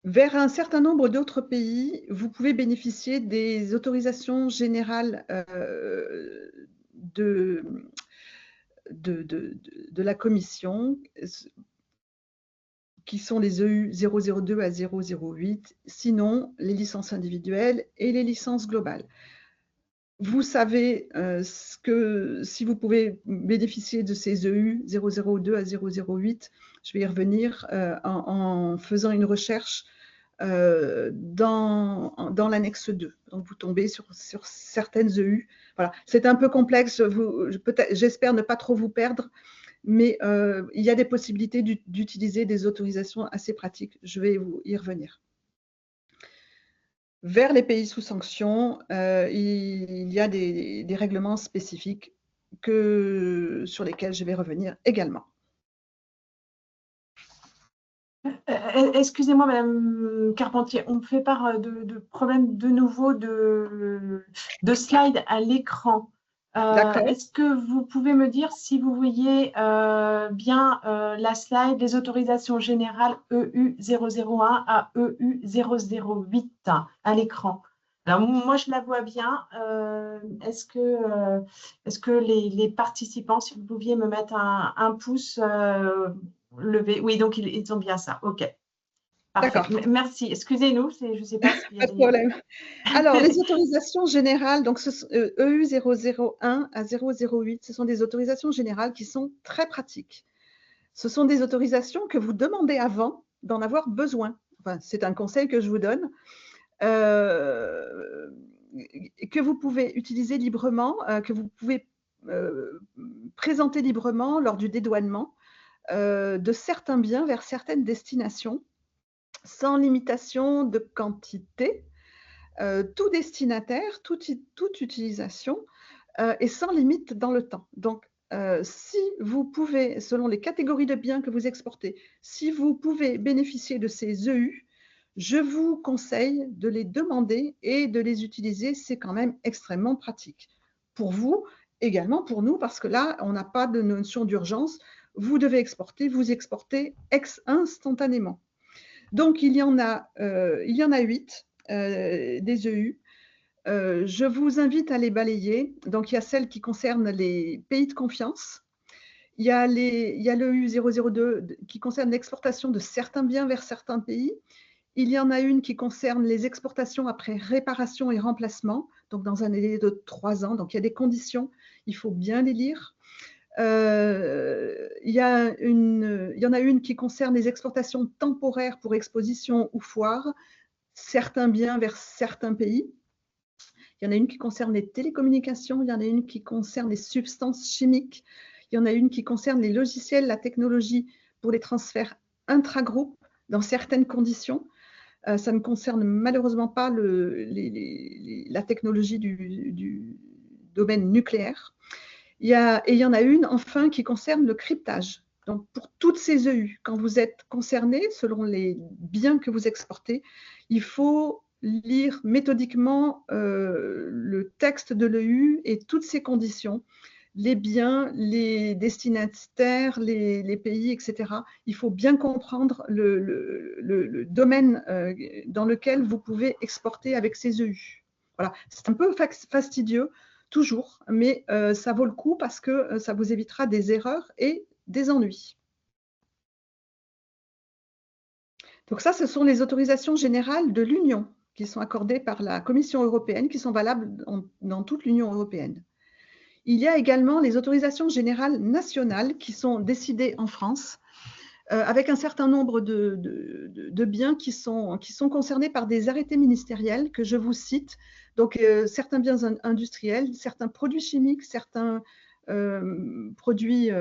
Vers un certain nombre d'autres pays, vous pouvez bénéficier des autorisations générales de la Commission, qui sont les EU 002 à 008, sinon les licences individuelles et les licences globales. Vous savez que si vous pouvez bénéficier de ces EU 002 à 008, je vais y revenir en faisant une recherche dans l'annexe 2. Donc, vous tombez sur certaines EU. Voilà. C'est un peu complexe, j'espère ne pas trop vous perdre, mais il y a des possibilités d'utiliser des autorisations assez pratiques. Je vais y revenir. Vers les pays sous sanction, il y a des règlements spécifiques sur lesquels je vais revenir également. Excusez-moi, Madame Carpentier, on me fait part de problèmes de nouveau de slide à l'écran. Est-ce que vous pouvez me dire si vous voyez bien la slide des autorisations générales EU 001 à EU 008 à l'écran? Alors, moi, je la vois bien. Est-ce que les participants, si vous pouviez me mettre un pouce levé? Oui, donc ils ont bien ça. OK. Parfait. Merci. Excusez-nous, je ne sais pas s'il y a pas de problème. Alors, les autorisations générales, donc EU 001 à 008, ce sont des autorisations générales qui sont très pratiques. Ce sont des autorisations que vous demandez avant d'en avoir besoin. Enfin, c'est un conseil que je vous donne. Que vous pouvez utiliser librement, que vous pouvez présenter librement lors du dédouanement de certains biens vers certaines destinations, sans limitation de quantité, tout destinataire, toute utilisation, et sans limite dans le temps. Donc, si vous pouvez, selon les catégories de biens que vous exportez, si vous pouvez bénéficier de ces EU, je vous conseille de les demander et de les utiliser. C'est quand même extrêmement pratique. Pour vous, également pour nous, parce que là, on n'a pas de notion d'urgence. Vous devez exporter, vous exportez instantanément. Donc, il y en a 8. des EU. Je vous invite à les balayer. Donc, il y a celles qui concernent les pays de confiance. Il y a le EU002 qui concerne l'exportation de certains biens vers certains pays. Il y en a une qui concerne les exportations après réparation et remplacement, donc dans un délai de 3 ans. Donc, il y a des conditions, il faut bien les lire. Il y en a une qui concerne les exportations temporaires pour exposition ou foire, certains biens vers certains pays. Il y en a une qui concerne les télécommunications, il y en a une qui concerne les substances chimiques, il y en a une qui concerne les logiciels, la technologie pour les transferts intragroupes dans certaines conditions. Ça ne concerne malheureusement pas la technologie du domaine nucléaire. Et il y en a une, enfin, qui concerne le cryptage. Donc, pour toutes ces EU, quand vous êtes concerné, selon les biens que vous exportez, il faut lire méthodiquement le texte de l'EU et toutes ses conditions, les biens, les destinataires, les pays, etc. Il faut bien comprendre le domaine dans lequel vous pouvez exporter avec ces EU. Voilà, c'est un peu fastidieux, toujours, mais ça vaut le coup parce que ça vous évitera des erreurs et des ennuis. Donc ça, ce sont les autorisations générales de l'Union qui sont accordées par la Commission européenne, qui sont valables dans toute l'Union européenne. Il y a également les autorisations générales nationales qui sont décidées en France avec un certain nombre de biens qui sont concernés par des arrêtés ministériels que je vous cite. Donc, certains biens industriels, certains produits chimiques, certains produits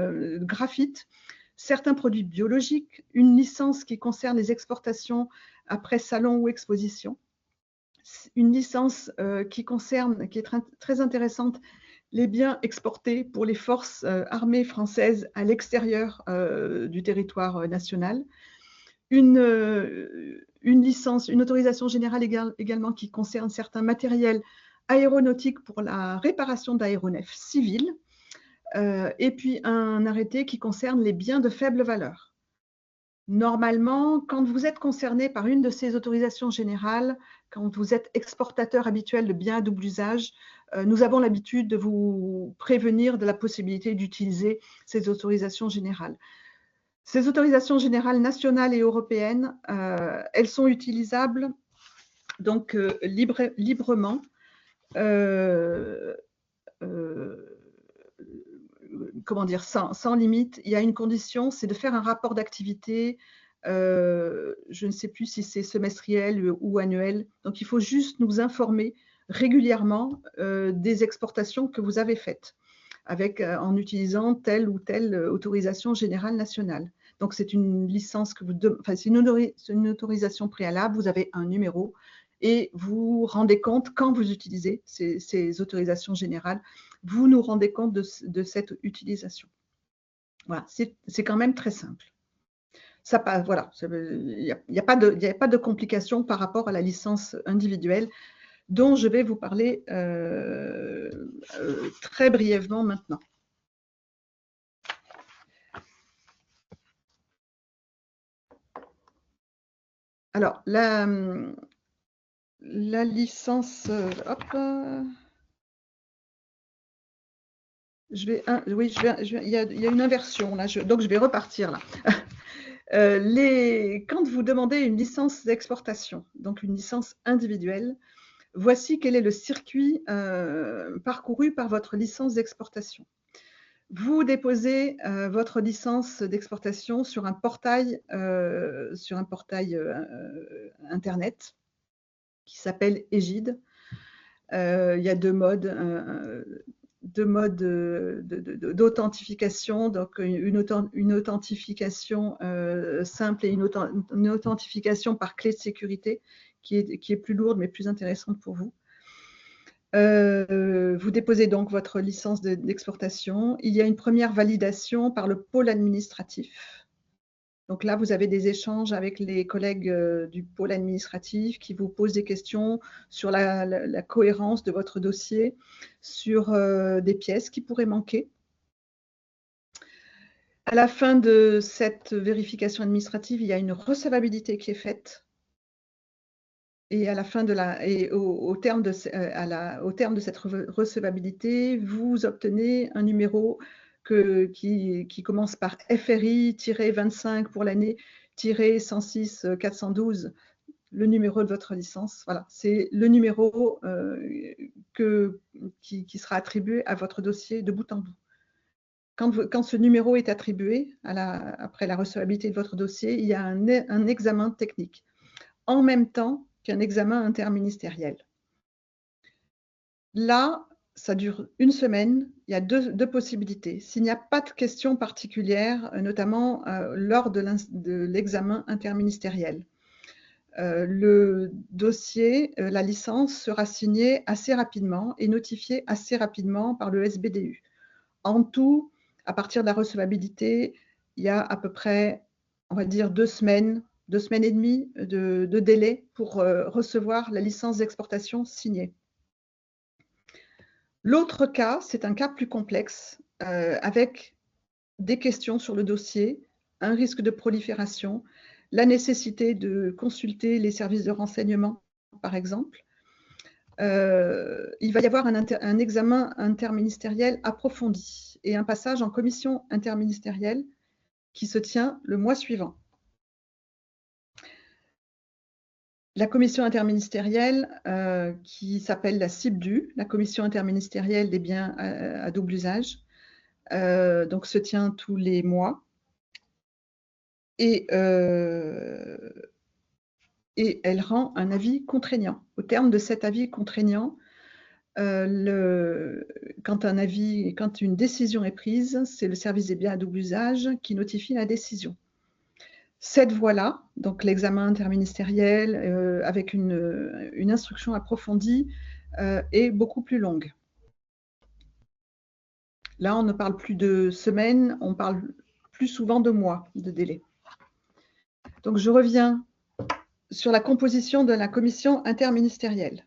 graphites, certains produits biologiques, une licence qui concerne les exportations après salon ou exposition, une licence qui est très intéressante, les biens exportés pour les forces armées françaises à l'extérieur du territoire national. Une licence, une autorisation générale également qui concerne certains matériels aéronautiques pour la réparation d'aéronefs civils. Et puis un arrêté qui concerne les biens de faible valeur. Normalement, quand vous êtes concerné par une de ces autorisations générales, quand vous êtes exportateur habituel de biens à double usage, nous avons l'habitude de vous prévenir de la possibilité d'utiliser ces autorisations générales. Ces autorisations générales nationales et européennes, elles sont utilisables donc librement. Comment dire, sans limite. Il y a une condition, c'est de faire un rapport d'activité. Je ne sais plus si c'est semestriel ou annuel. Donc, il faut juste nous informer régulièrement des exportations que vous avez faites en utilisant telle ou telle autorisation générale nationale. Donc, c'est une licence que c'est une autorisation préalable. Vous avez un numéro et vous vous rendez compte quand vous utilisez ces autorisations générales. Vous nous rendez compte de cette utilisation. Voilà, c'est quand même très simple. Ça, voilà, il n'y a pas de complications par rapport à la licence individuelle dont je vais vous parler très brièvement maintenant. Alors, la licence, hop, il y a une inversion là, donc je vais repartir là. Quand vous demandez une licence d'exportation, donc une licence individuelle, voici quel est le circuit parcouru par votre licence d'exportation. Vous déposez votre licence d'exportation sur un portail internet qui s'appelle Égide. Il y a deux modes d'authentification, donc une authentification simple et une authentification par clé de sécurité qui est plus lourde mais plus intéressante pour vous. Vous déposez donc votre licence d'exportation. Il y a une première validation par le pôle administratif. Donc là, vous avez des échanges avec les collègues du pôle administratif qui vous posent des questions sur la cohérence de votre dossier, sur des pièces qui pourraient manquer. À la fin de cette vérification administrative, il y a une recevabilité qui est faite. Et à la fin au terme de cette recevabilité, vous obtenez un numéro qui commence par FRI-25 pour l'année, 106 412, le numéro de votre licence. Voilà, c'est le numéro qui sera attribué à votre dossier de bout en bout. Quand ce numéro est attribué après la recevabilité de votre dossier, il y a un examen technique en même temps qu'un examen interministériel. Là, ça dure une semaine. Il y a deux possibilités. S'il n'y a pas de questions particulières, notamment lors de l'examen interministériel, le dossier, la licence sera signée assez rapidement et notifiée assez rapidement par le SBDU. En tout, à partir de la recevabilité, il y a à peu près, on va dire, 2 semaines et demie de délai pour recevoir la licence d'exportation signée. L'autre cas, c'est un cas plus complexe, avec des questions sur le dossier, un risque de prolifération, la nécessité de consulter les services de renseignement, par exemple. Il va y avoir un examen interministériel approfondi et un passage en commission interministérielle qui se tient le mois suivant. La commission interministérielle qui s'appelle la CIBDU, la commission interministérielle des biens à double usage, donc se tient tous les mois. Et elle rend un avis contraignant. Au terme de cet avis contraignant, quand une décision est prise, c'est le service des biens à double usage qui notifie la décision. Cette voie-là, donc l'examen interministériel avec une instruction approfondie, est beaucoup plus longue. Là, on ne parle plus de semaines, on parle plus souvent de mois de délai. Donc, je reviens sur la composition de la commission interministérielle.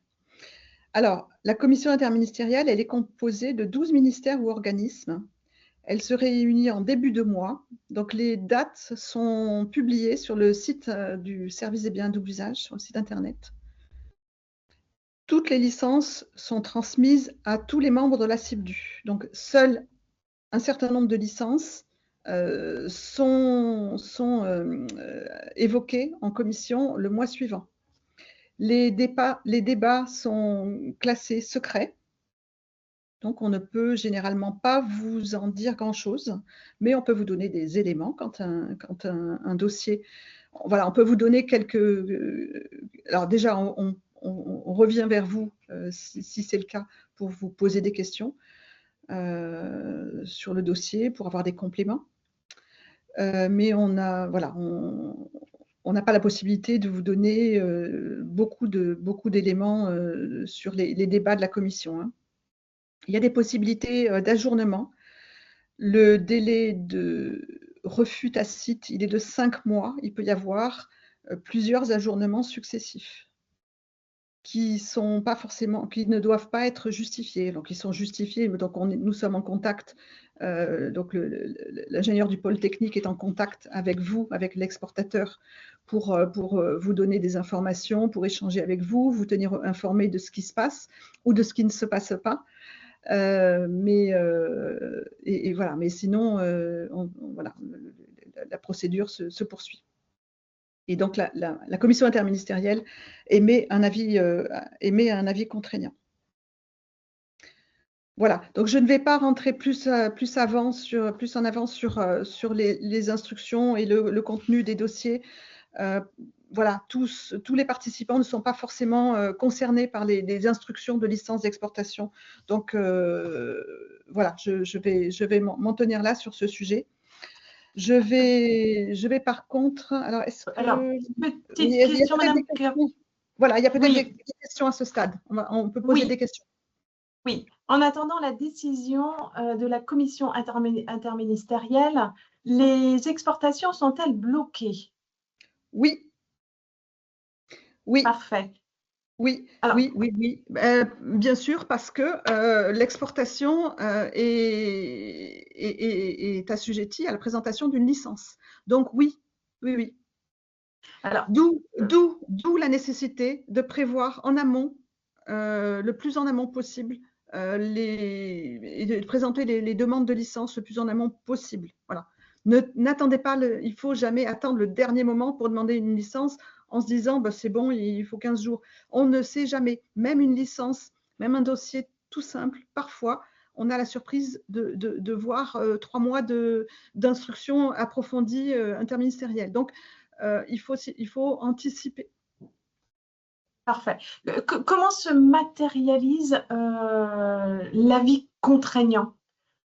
Alors, la commission interministérielle, elle est composée de 12 ministères ou organismes. Elle se réunit en début de mois. Donc, les dates sont publiées sur le site du service des biens à double usage, sur le site Internet. Toutes les licences sont transmises à tous les membres de la CIBDU. Donc, seul un certain nombre de licences sont évoquées en commission le mois suivant. Les débats sont classés secrets. Donc, on ne peut généralement pas vous en dire grand-chose, mais on peut vous donner des éléments quand un dossier… Voilà, on peut vous donner quelques… alors déjà, on revient vers vous, si c'est le cas, pour vous poser des questions sur le dossier, pour avoir des compléments. Mais on n'a pas la possibilité de vous donner beaucoup d'éléments sur les débats de la commission, hein. Il y a des possibilités d'ajournement. Le délai de refus tacite, il est de 5 mois. Il peut y avoir plusieurs ajournements successifs qui ne doivent pas être justifiés. Donc, ils sont justifiés. Donc, nous sommes en contact. Donc, l'ingénieur du pôle technique est en contact avec vous, avec l'exportateur, pour vous donner des informations, pour échanger avec vous, vous tenir informé de ce qui se passe ou de ce qui ne se passe pas. Voilà. Mais sinon, voilà, la procédure se poursuit. Et donc, la commission interministérielle émet un avis contraignant. Voilà. Donc, je ne vais pas rentrer plus en avant sur les instructions et le contenu des dossiers. Voilà, tous les participants ne sont pas forcément concernés par les instructions de licence d'exportation. Donc, voilà, je vais m'en tenir là sur ce sujet. Je vais par contre… Alors, petite question, Madame. Voilà, il y a peut-être des questions à ce stade. On peut poser des questions. Oui. En attendant la décision de la commission interministérielle, les exportations sont-elles bloquées? Oui. Oui. Parfait. Oui, alors, oui. Bien sûr, parce que l'exportation est assujettie à la présentation d'une licence. Donc oui. Alors, D'où la nécessité de prévoir en amont, le plus en amont possible, et de présenter les demandes de licence le plus en amont possible. Voilà. N'attendez pas, il ne faut jamais attendre le dernier moment pour demander une licence en se disant bah, c'est bon, il faut 15 jours. On ne sait jamais, même une licence, même un dossier tout simple, parfois, on a la surprise de voir 3 mois d'instruction approfondie interministérielle. Donc, il faut anticiper. parfait. Comment se matérialise l'avis contraignant?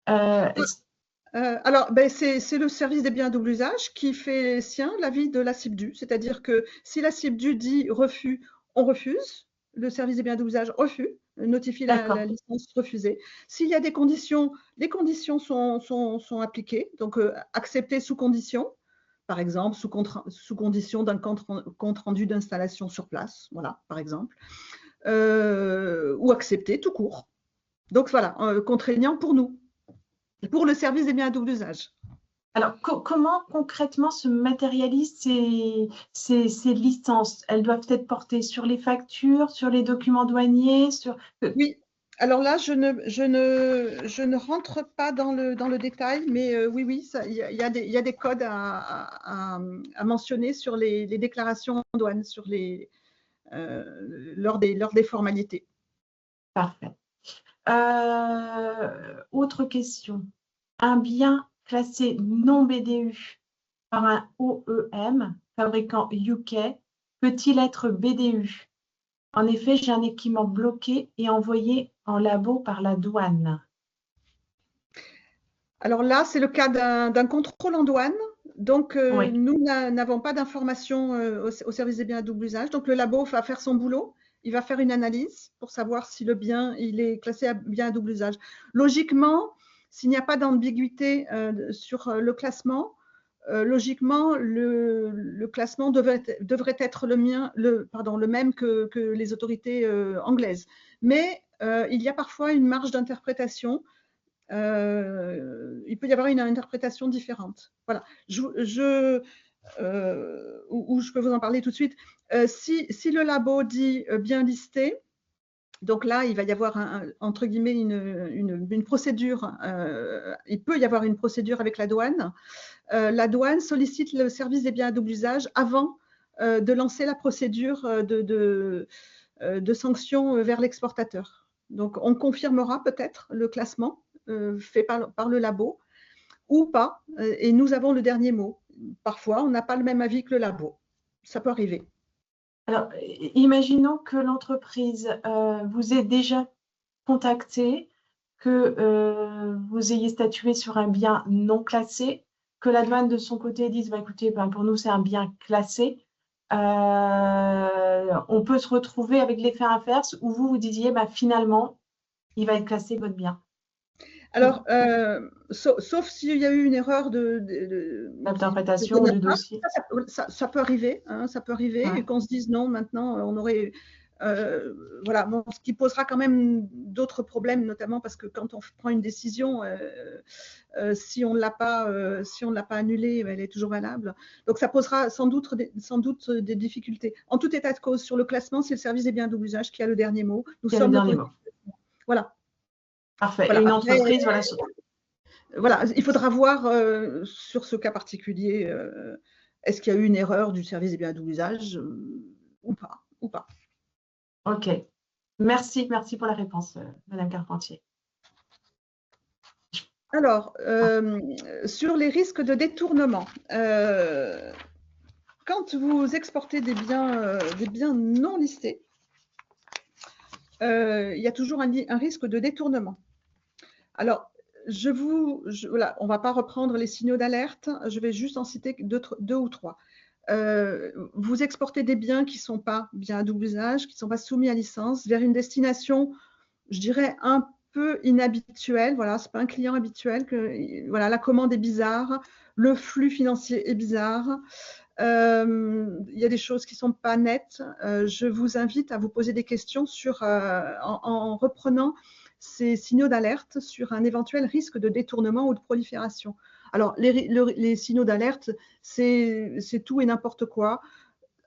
Alors, ben, c'est le service des biens à double usage qui fait sien l'avis de la CIBDU. C'est-à-dire que si la CIBDU dit refus, on refuse. Le service des biens à double usage refuse, notifie la licence refusée. S'il y a des conditions, les conditions sont appliquées. Donc, acceptées sous condition. Par exemple, sous condition d'un compte rendu d'installation sur place. Voilà, par exemple. Ou acceptées tout court. Donc, voilà, contraignant pour nous. Pour le service des biens à double usage. Alors, comment concrètement se matérialisent ces licences? Elles doivent être portées sur les factures, sur les documents douaniers, sur… Oui, alors là, je ne rentre pas dans le détail, mais oui, il y a des codes à mentionner sur les déclarations en douane, lors des formalités. Parfait. Autre question. Un bien classé non BDU par un OEM, fabricant UK, peut-il être BDU? En effet, j'ai un équipement bloqué et envoyé en labo par la douane. Alors là, c'est le cas d'un contrôle en douane. Donc, Oui. nous n'avons pas d'informations au service des biens à double usage. Donc, le labo va faire son boulot. Il va faire une analyse pour savoir si le bien il est classé bien à double usage. Logiquement, s'il n'y a pas d'ambiguïté sur le classement, logiquement, le classement devrait être le même que les autorités anglaises. Mais il y a parfois une marge d'interprétation. Il peut y avoir une interprétation différente. Voilà. Ou je peux vous en parler tout de suite. Si le labo dit bien listé, donc là, il va y avoir entre guillemets une procédure. Il peut y avoir une procédure avec la douane. La douane sollicite le service des biens à double usage avant de lancer la procédure de sanction vers l'exportateur. Donc, on confirmera peut-être le classement fait par le labo ou pas, et nous avons le dernier mot. Parfois, on n'a pas le même avis que le labo. Ça peut arriver. Alors, imaginons que l'entreprise vous ait déjà contacté, que vous ayez statué sur un bien non classé, que la douane de son côté dise bah, écoutez, ben, pour nous, c'est un bien classé. On peut se retrouver avec l'effet inverse où vous disiez bah, finalement, il va être classé votre bien. Alors, sauf s'il y a eu une erreur d'interprétation du dossier. Ça peut arriver, hein, ça peut arriver, et qu'on se dise non, maintenant, on aurait… voilà, bon, ce qui posera quand même d'autres problèmes, notamment parce que quand on prend une décision, si on ne l'a pas annulée, elle est toujours valable. Donc, ça posera sans doute des difficultés. En tout état de cause, sur le classement, c'est le service des biens à double usage qui a le dernier mot. Nous sommes le dernier mot. Voilà. Parfait. Voilà. Et une entreprise, voilà, il faudra voir sur ce cas particulier, est-ce qu'il y a eu une erreur du service des biens à double usage ou pas. Ok. Merci pour la réponse, Madame Carpentier. Alors, sur les risques de détournement, quand vous exportez des biens non listés, il y a toujours un risque de détournement. Alors, voilà, on ne va pas reprendre les signaux d'alerte, je vais juste en citer deux ou trois. Vous exportez des biens qui ne sont pas biens à double usage, qui ne sont pas soumis à licence, vers une destination, je dirais, un peu inhabituelle. Voilà, ce n'est pas un client habituel. Voilà, la commande est bizarre, le flux financier est bizarre. Il y a des choses qui ne sont pas nettes. Je vous invite à vous poser des questions en reprenant ces signaux d'alerte sur un éventuel risque de détournement ou de prolifération. Alors, les signaux d'alerte, c'est tout et n'importe quoi.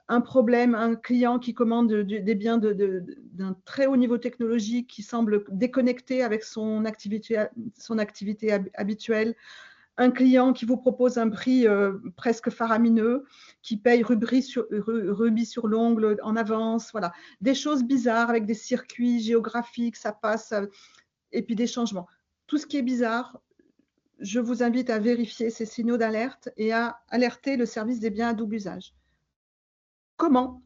un problème, un client qui commande des biens d'un très haut niveau technologique qui semble déconnecté avec son activité habituelle, un client qui vous propose un prix presque faramineux, qui paye rubis sur l'ongle en avance, voilà. Des choses bizarres avec des circuits géographiques, ça passe, et puis des changements. Tout ce qui est bizarre, je vous invite à vérifier ces signaux d'alerte et à alerter le service des biens à double usage. Comment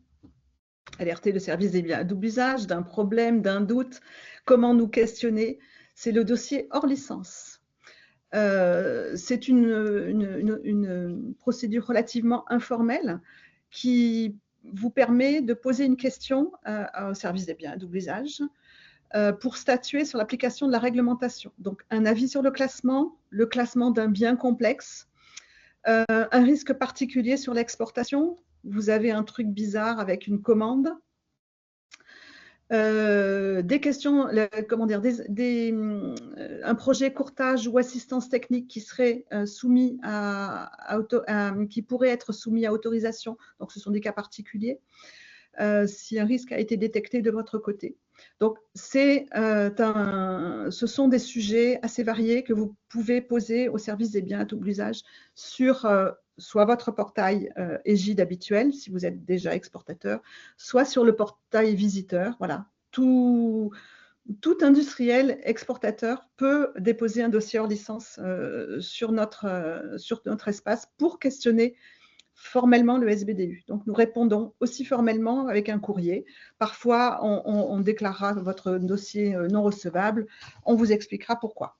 alerter le service des biens à double usage d'un problème, d'un doute? Comment nous questionner? C'est le dossier hors licence. C'est une procédure relativement informelle qui vous permet de poser une question au service des biens à double usage pour statuer sur l'application de la réglementation. Donc, un avis sur le classement d'un bien complexe, un risque particulier sur l'exportation. Vous avez un truc bizarre avec une commande. Des questions, comment dire, un projet courtage ou assistance technique qui serait soumis qui pourrait être soumis à autorisation. Donc, ce sont des cas particuliers. Si un risque a été détecté de votre côté. Donc, ce sont des sujets assez variés que vous pouvez poser au service des biens à double usage sur soit votre portail Égide habituel, si vous êtes déjà exportateur, soit sur le portail visiteur. Voilà, tout industriel exportateur peut déposer un dossier hors licence sur notre espace pour questionner formellement le SBDU. Donc, nous répondons aussi formellement avec un courrier. Parfois, on déclarera votre dossier non recevable. On vous expliquera pourquoi.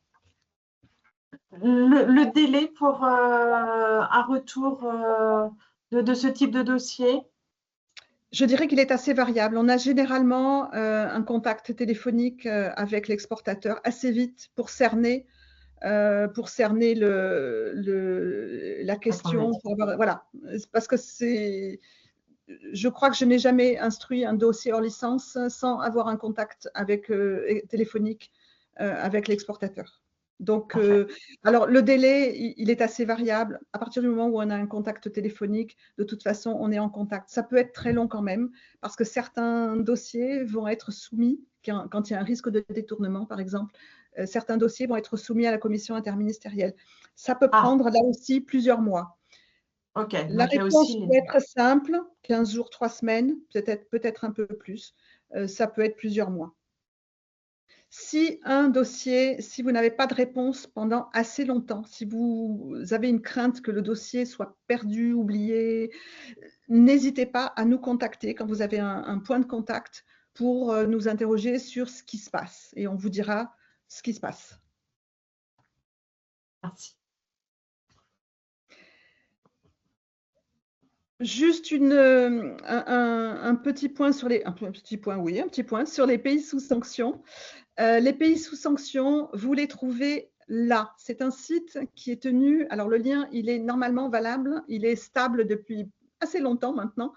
Le délai pour un retour de ce type de dossier? Je dirais qu'il est assez variable. On a généralement un contact téléphonique avec l'exportateur assez vite pour cerner la question. Voilà, parce que je crois que je n'ai jamais instruit un dossier hors licence sans avoir un contact téléphonique avec l'exportateur. Donc, alors le délai, il est assez variable. À partir du moment où on a un contact téléphonique, de toute façon, on est en contact. Ça peut être très long quand même, parce que certains dossiers vont être soumis, quand il y a un risque de détournement, par exemple, certains dossiers vont être soumis à la commission interministérielle. Ça peut prendre là aussi plusieurs mois. Okay, la réponse peut être simple, 15 jours, 3 semaines, peut-être un peu plus. Ça peut être plusieurs mois. Si vous n'avez pas de réponse pendant assez longtemps, si vous avez une crainte que le dossier soit perdu, oublié, n'hésitez pas à nous contacter quand vous avez un point de contact pour nous interroger sur ce qui se passe et on vous dira ce qui se passe. Merci. Juste un petit point sur les sur les pays sous sanction. Les pays sous sanction, vous les trouvez là. C'est un site qui est tenu. Alors le lien, il est normalement valable, il est stable depuis assez longtemps maintenant.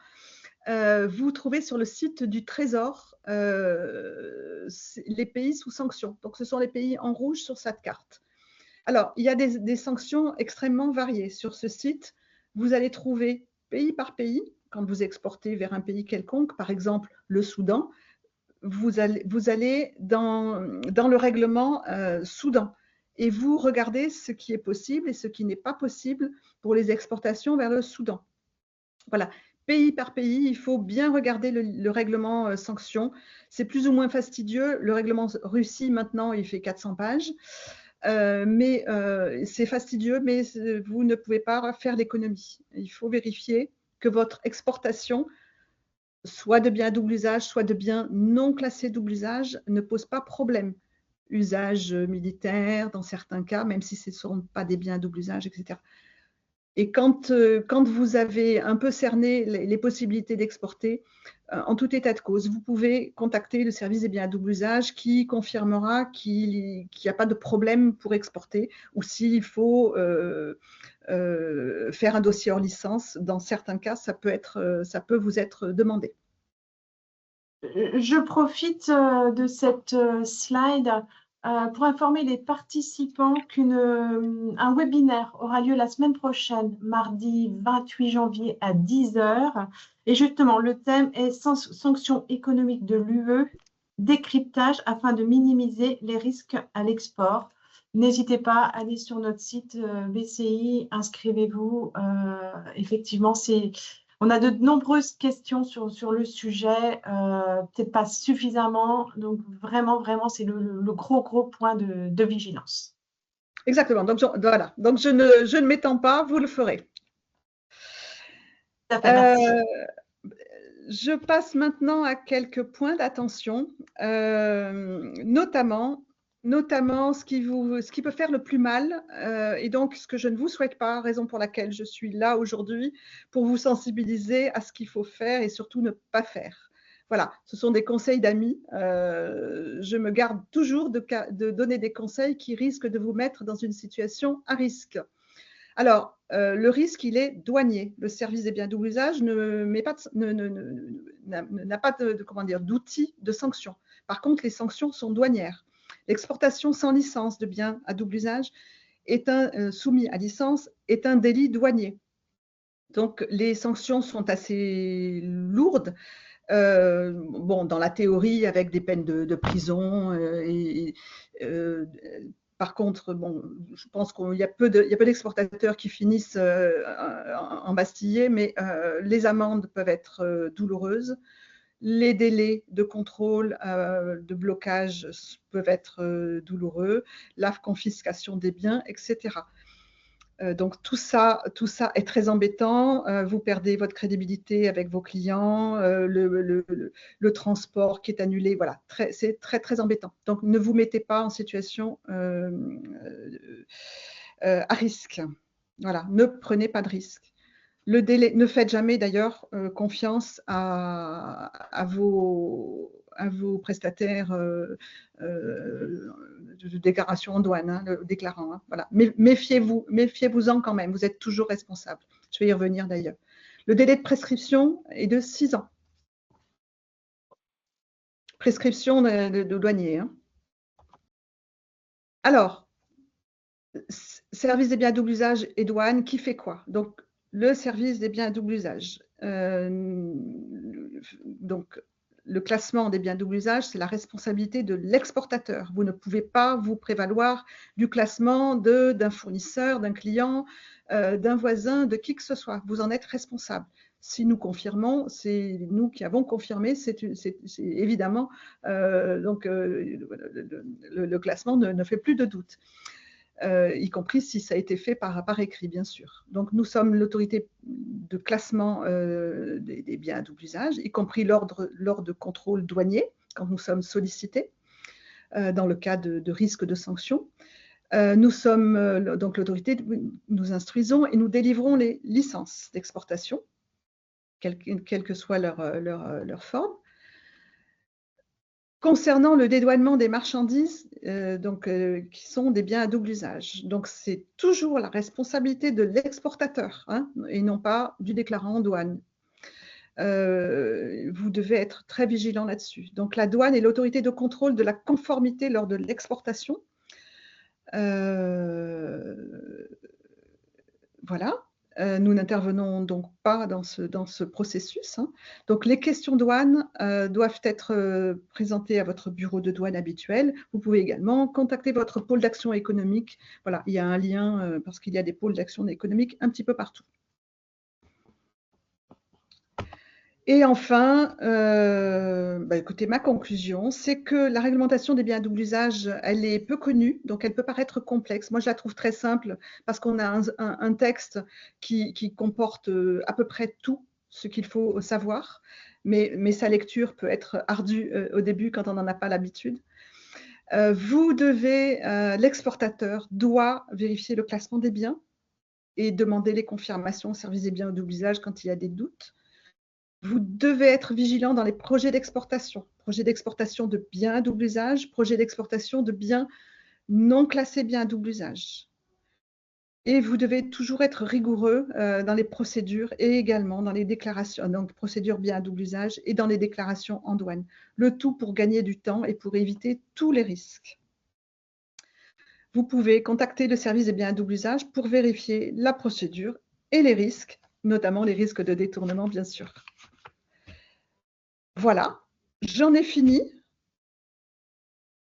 Vous trouvez sur le site du Trésor les pays sous sanction. Donc ce sont les pays en rouge sur cette carte. Alors il y a des sanctions extrêmement variées sur ce site. Vous allez trouver pays par pays, quand vous exportez vers un pays quelconque, par exemple le Soudan, vous allez dans le règlement Soudan et vous regardez ce qui est possible et ce qui n'est pas possible pour les exportations vers le Soudan. Voilà, pays par pays, il faut bien regarder le règlement sanctions. C'est plus ou moins fastidieux. Le règlement Russie, maintenant, il fait 400 pages. Mais c'est fastidieux, mais vous ne pouvez pas faire d'économie. Il faut vérifier que votre exportation, soit de biens à double usage, soit de biens non classés double usage, ne pose pas problème. Usage militaire, dans certains cas, même si ce ne sont pas des biens à double usage, etc. Et quand vous avez un peu cerné les possibilités d'exporter, en tout état de cause, vous pouvez contacter le service des biens à double usage qui confirmera qu'il n'y a pas de problème pour exporter ou s'il faut faire un dossier hors licence. Dans certains cas, ça peut vous être demandé. Je profite de cette slide pour informer les participants qu'un webinaire aura lieu la semaine prochaine, mardi 28 janvier à 10 h, Et justement, le thème est sanctions économiques de l'UE, décryptage afin de minimiser les risques à l'export. N'hésitez pas à aller sur notre site BCI, inscrivez-vous. Effectivement, on a de nombreuses questions sur le sujet, peut-être pas suffisamment. Donc, vraiment, vraiment, c'est le gros point de vigilance. Exactement. Donc, voilà. Donc, je ne m'étends pas, vous le ferez. Tout à fait, merci. Je passe maintenant à quelques points d'attention, notamment ce qui peut faire le plus mal, et donc ce que je ne vous souhaite pas, raison pour laquelle je suis là aujourd'hui, pour vous sensibiliser à ce qu'il faut faire et surtout ne pas faire. Voilà, ce sont des conseils d'amis. Je me garde toujours de donner des conseils qui risquent de vous mettre dans une situation à risque. Alors, le risque, il est douanier. Le service des biens double usage n'a pas d'outils de sanction. Par contre, les sanctions sont douanières. L'exportation sans licence de biens à double usage soumis à licence est un délit douanier. Donc, les sanctions sont assez lourdes. Dans la théorie, avec des peines de prison par contre, je pense qu'il y a peu d'exportateurs qui finissent embastillés, mais les amendes peuvent être douloureuses. Les délais de contrôle, de blocage peuvent être douloureux, la confiscation des biens, etc. Donc tout ça est très embêtant. Vous perdez votre crédibilité avec vos clients, le transport qui est annulé. Voilà, c'est très embêtant. Donc ne vous mettez pas en situation à risque. Voilà, ne prenez pas de risque. Le délai, ne faites jamais d'ailleurs confiance à vos prestataires de déclaration en douane, hein, le déclarant. Hein, voilà. Méfiez-vous-en quand même, vous êtes toujours responsable. Je vais y revenir d'ailleurs. Le délai de prescription est de 6 ans. Prescription de douanier. Hein. Alors, service des biens à double usage et douane, qui fait quoi? Donc, le service des biens à double usage. Donc, le classement des biens à double usage, c'est la responsabilité de l'exportateur. Vous ne pouvez pas vous prévaloir du classement d'un fournisseur, d'un client, d'un voisin, de qui que ce soit. Vous en êtes responsable. Si nous confirmons, c'est nous qui avons confirmé, c'est évidemment, le classement ne fait plus de doute. Y compris si ça a été fait par écrit, bien sûr. Donc, nous sommes l'autorité de classement des biens à double usage, y compris lors de contrôles douaniers, quand nous sommes sollicités, dans le cas de risque de sanction. Nous sommes donc l'autorité, nous instruisons et nous délivrons les licences d'exportation, quelle que soit leur forme. Concernant le dédouanement des marchandises, qui sont des biens à double usage. Donc, c'est toujours la responsabilité de l'exportateur, hein, et non pas du déclarant en douane. Vous devez être très vigilant là-dessus. Donc, la douane est l'autorité de contrôle de la conformité lors de l'exportation. Voilà. Nous n'intervenons donc pas dans ce processus. Hein. Donc, les questions douane doivent être présentées à votre bureau de douane habituel. Vous pouvez également contacter votre pôle d'action économique. Voilà, il y a un lien parce qu'il y a des pôles d'action économique un petit peu partout. Et enfin, écoutez, ma conclusion, c'est que la réglementation des biens à double usage, elle est peu connue, donc elle peut paraître complexe. Moi, je la trouve très simple parce qu'on a un texte qui comporte à peu près tout ce qu'il faut savoir, mais sa lecture peut être ardue au début quand on n'en a pas l'habitude. L'exportateur doit vérifier le classement des biens et demander les confirmations au service des biens à double usage quand il y a des doutes. Vous devez être vigilant dans les projets d'exportation de biens à double usage, projets d'exportation de biens non classés biens à double usage. Et vous devez toujours être rigoureux dans les procédures et également dans les déclarations, donc procédures biens à double usage et dans les déclarations en douane. Le tout pour gagner du temps et pour éviter tous les risques. Vous pouvez contacter le service des biens à double usage pour vérifier la procédure et les risques, notamment les risques de détournement, bien sûr. Voilà, j'en ai fini.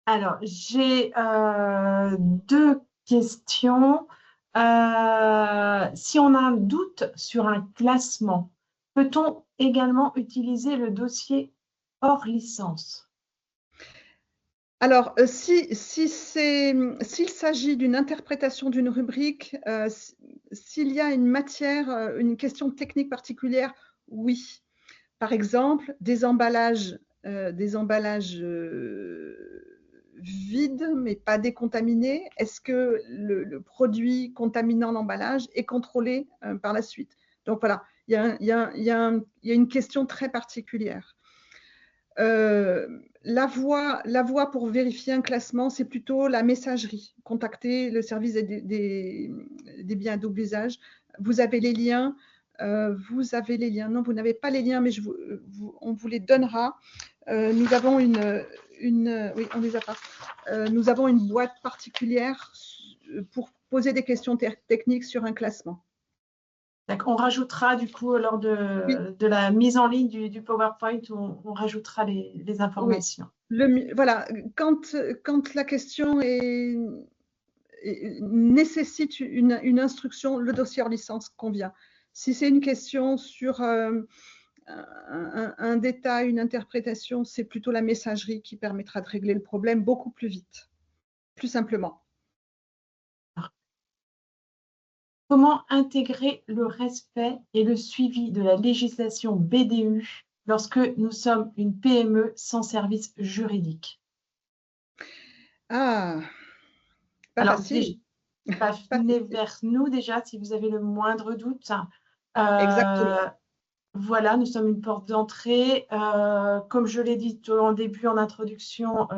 Alors, j'ai deux questions. Si on a un doute sur un classement, peut-on également utiliser le dossier hors licence? Alors, s'il s'agit d'une interprétation d'une rubrique, s'il y a une matière, une question technique particulière, oui. Par exemple, des emballages vides, mais pas décontaminés. Est-ce que le produit contaminant l'emballage est contrôlé par la suite? Donc voilà, il y a une question très particulière. La voie pour vérifier un classement, c'est plutôt la messagerie. Contacter le service des biens à double usage. Vous avez les liens. Vous avez les liens. Non, vous n'avez pas les liens, mais on vous les donnera. Nous avons oui, on les a pas. Nous avons une boîte particulière pour poser des questions techniques sur un classement. On rajoutera du coup lors Oui, de la mise en ligne du PowerPoint, on rajoutera les oui. informations. Voilà, quand la question nécessite une instruction, le dossier hors licence convient. Si c'est une question sur un détail, une interprétation, c'est plutôt la messagerie qui permettra de régler le problème beaucoup plus vite, plus simplement. Comment intégrer le respect et le suivi de la législation BDU lorsque nous sommes une PME sans service juridique? Ah, pas Alors, facile. Pas venez facile. vers nous déjà si vous avez le moindre doute. Exactement. Voilà, nous sommes une porte d'entrée. Comme je l'ai dit en début, en introduction,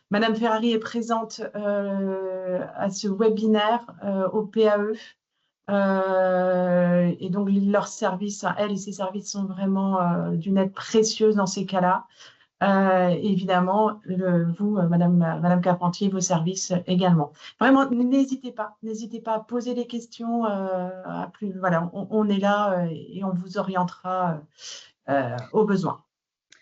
Madame Ferrari est présente à ce webinaire au PAE. Et donc, leurs services, elle et ses services sont vraiment d'une aide précieuse dans ces cas-là. Évidemment, vous, Madame Carpentier, vos services également. Vraiment, n'hésitez pas à poser des questions. Voilà, on est là et on vous orientera au besoin.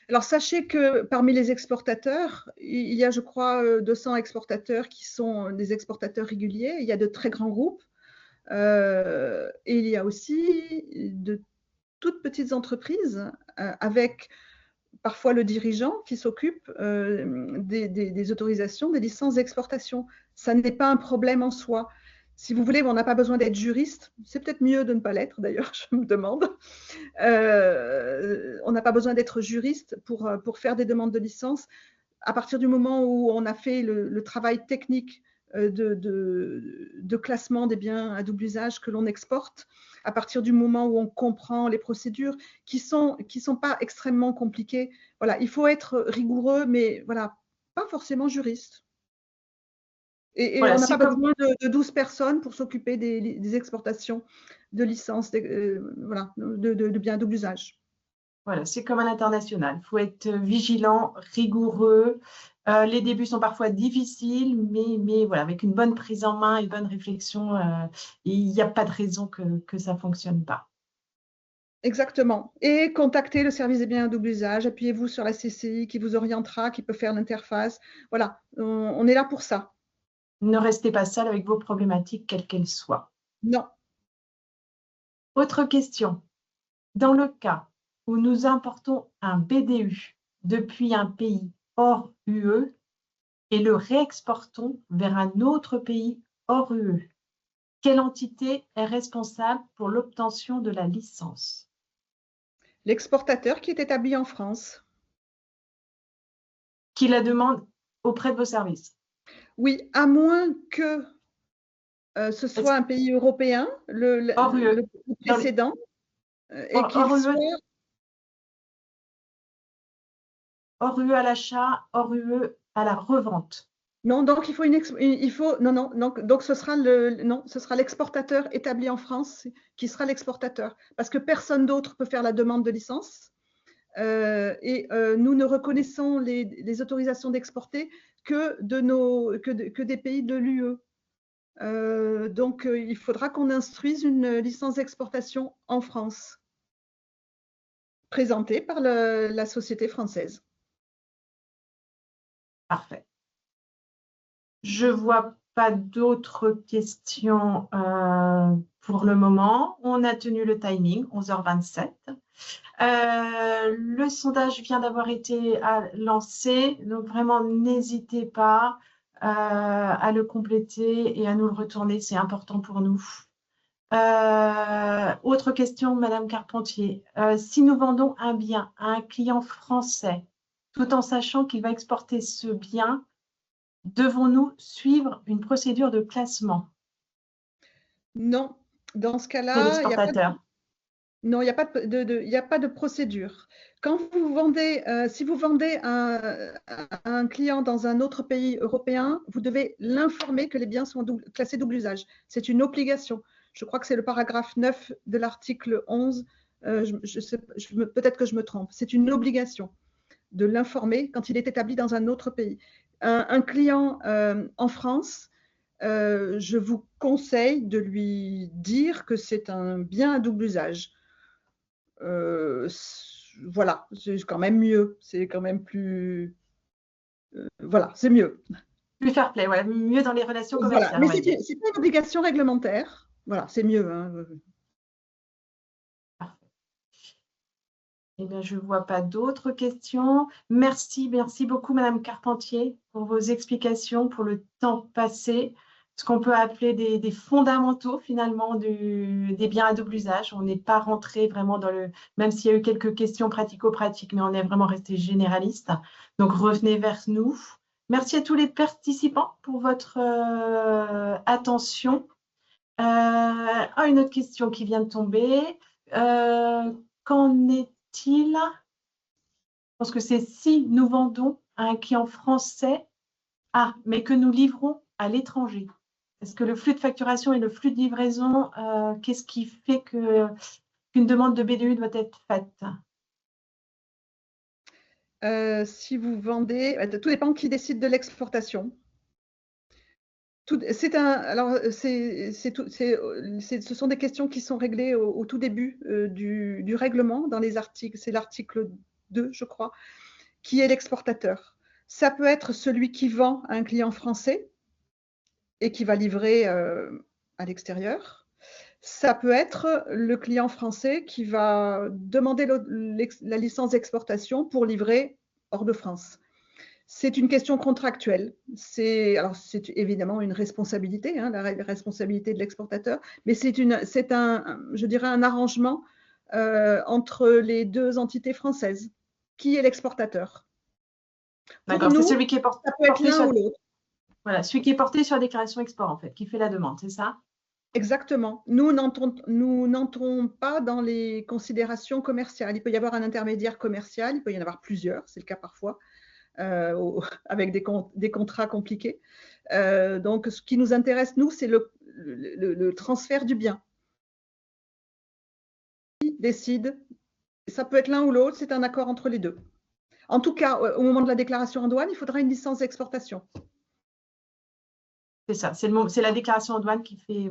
Alors, sachez que parmi les exportateurs, il y a, je crois, 200 exportateurs qui sont des exportateurs réguliers. Il y a de très grands groupes. Et il y a aussi de toutes petites entreprises avec parfois le dirigeant qui s'occupe des autorisations, des licences d'exportation. Ça n'est pas un problème en soi. Si vous voulez, on n'a pas besoin d'être juriste. C'est peut-être mieux de ne pas l'être, d'ailleurs, je me demande. On n'a pas besoin d'être juriste pour faire des demandes de licence. À partir du moment où on a fait le travail technique de classement des biens à double usage que l'on exporte, à partir du moment où on comprend les procédures qui sont pas extrêmement compliquées, voilà, il faut être rigoureux, mais voilà, pas forcément juriste. Et Voilà, on n'a c'est pas comme, besoin de 12 personnes pour s'occuper des exportations de licences voilà, de biens à double usage. voilà, c'est comme à l'international. Il faut être vigilant, rigoureux. Les débuts sont parfois difficiles, mais voilà, avec une bonne prise en main, une bonne réflexion, il n'y a pas de raison que ça ne fonctionne pas. Exactement. Et contactez le service des biens à double usage, appuyez-vous sur la CCI qui vous orientera, qui peut faire l'interface. Voilà, on est là pour ça. Ne restez pas seul avec vos problématiques, quelles qu'elles soient. Non. Autre question. Dans le cas où nous importons un BDU depuis un pays hors UE et le réexportons vers un autre pays hors UE, quelle entité est responsable pour l'obtention de la licence? L'exportateur qui est établi en France. Qui la demande auprès de vos services? Oui, à moins que ce soit un pays européen, Hors UE, le précédent, et qu'il hors UE, soit… hors UE à l'achat, hors UE à la revente. Non, donc non, non, donc ce sera non, ce sera l'exportateur établi en France qui sera l'exportateur, parce que personne d'autre peut faire la demande de licence. Nous ne reconnaissons les autorisations d'exporter que des pays de l'UE. Donc, il faudra qu'on instruise une licence d'exportation en France. présenté par la société française. Parfait. Je ne vois pas d'autres questions pour le moment. On a tenu le timing, 11h27. Le sondage vient d'avoir été lancé, donc vraiment n'hésitez pas à le compléter et à nous le retourner, c'est important pour nous. Autre question, Madame Carpentier. Si nous vendons un bien à un client français, tout en sachant qu'il va exporter ce bien, devons-nous suivre une procédure de classement? Non, dans ce De cas-là, il n'y a pas de, l'exportateur. non, il n'y a pas il y a pas de procédure. Quand vous vendez, si vous vendez à un client dans un autre pays européen, vous devez l'informer que les biens sont classés double usage. C'est une obligation. Je crois que c'est le paragraphe 9 de l'article 11. Peut-être que je me trompe. C'est une obligation de l'informer quand il est établi dans un autre pays. Un client en France, je vous conseille de lui dire que c'est un bien à double usage. Voilà, c'est quand même mieux, c'est quand même plus… voilà, c'est mieux. Plus fair play, voilà, mieux dans les relations Voilà, commerciales, mais on va dire. c'est pas une obligation réglementaire. Voilà, c'est mieux. Hein. Eh bien, je ne vois pas d'autres questions. Merci beaucoup, Madame Carpentier, pour vos explications, pour le temps passé, ce qu'on peut appeler des fondamentaux, finalement, des biens à double usage. On n'est pas rentré vraiment dans le… Même s'il y a eu quelques questions pratico-pratiques, mais on est vraiment resté généraliste. Donc, revenez vers nous. Merci à tous les participants pour votre attention. Une autre question qui vient de tomber. Qu'en est-il? Je pense que c'est si nous vendons à un client français, mais que nous livrons à l'étranger. Est-ce que le flux de facturation et le flux de livraison, qu'est-ce qui fait qu'une demande de BDU doit être faite? Si vous vendez, tout dépend qui décide de l'exportation. Ce sont des questions qui sont réglées au tout début du règlement dans les articles. C'est l'article 2, je crois, qui est l'exportateur. Ça peut être celui qui vend à un client français et qui va livrer à l'extérieur. Ça peut être le client français qui va demander la licence d'exportation pour livrer hors de France. C'est une question contractuelle. C'est évidemment une responsabilité, hein, la responsabilité de l'exportateur, mais c'est je dirais, un arrangement entre les deux entités françaises. Qui est l'exportateur? Pour nous, c'est celui qui est ça peut être l'un ou l'autre. Voilà, celui qui est porté sur la déclaration export, en fait, qui fait la demande, c'est ça? Exactement. Nous n'entrons pas dans les considérations commerciales. Il peut y avoir un intermédiaire commercial, il peut y en avoir plusieurs, c'est le cas parfois, avec des contrats compliqués. Donc, ce qui nous intéresse, nous, c'est le transfert du bien. Qui décide? Ça peut être l'un ou l'autre, c'est un accord entre les deux. En tout cas, au moment de la déclaration en douane, il faudra une licence d'exportation. C'est ça, c'est la déclaration en douane qui fait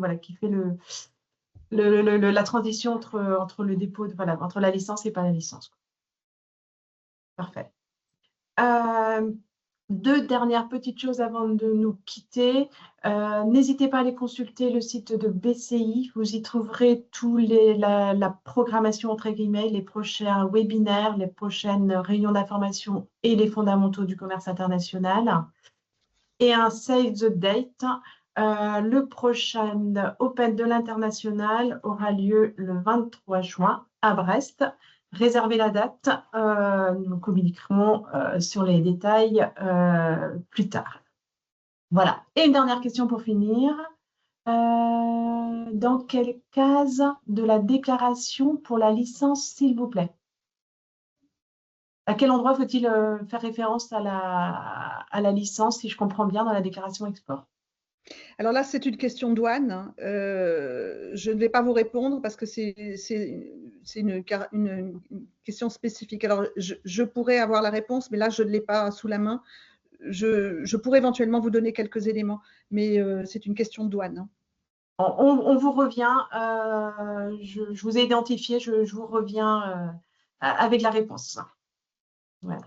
la transition entre le dépôt, entre la licence et pas la licence. Parfait. Deux dernières petites choses avant de nous quitter. N'hésitez pas à aller consulter le site de BCI. Vous y trouverez la programmation entre guillemets, les prochains webinaires, les prochaines réunions d'information et les fondamentaux du commerce international. Et un save the date. Le prochain Open de l'international aura lieu le 23 juin à Brest. Réservez la date, nous communiquerons sur les détails plus tard. Voilà. Et une dernière question pour finir. Dans quelle case de la déclaration pour la licence, s'il vous plaît? À quel endroit faut-il faire référence à la licence, si je comprends bien, dans la déclaration export? Alors là, c'est une question douane. Je ne vais pas vous répondre parce que c'est une question spécifique. Alors, je pourrais avoir la réponse, mais là, je ne l'ai pas sous la main. Je pourrais éventuellement vous donner quelques éléments, mais c'est une question de douane. On vous revient. Je vous ai identifié. Je vous reviens avec la réponse. Voilà.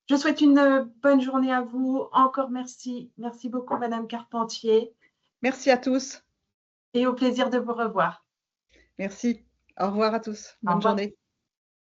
Je souhaite une bonne journée à vous. Encore merci. Merci beaucoup, Madame Carpentier. Merci à tous. Et au plaisir de vous revoir. Merci. Au revoir à tous. Au Bonne revoir. journée.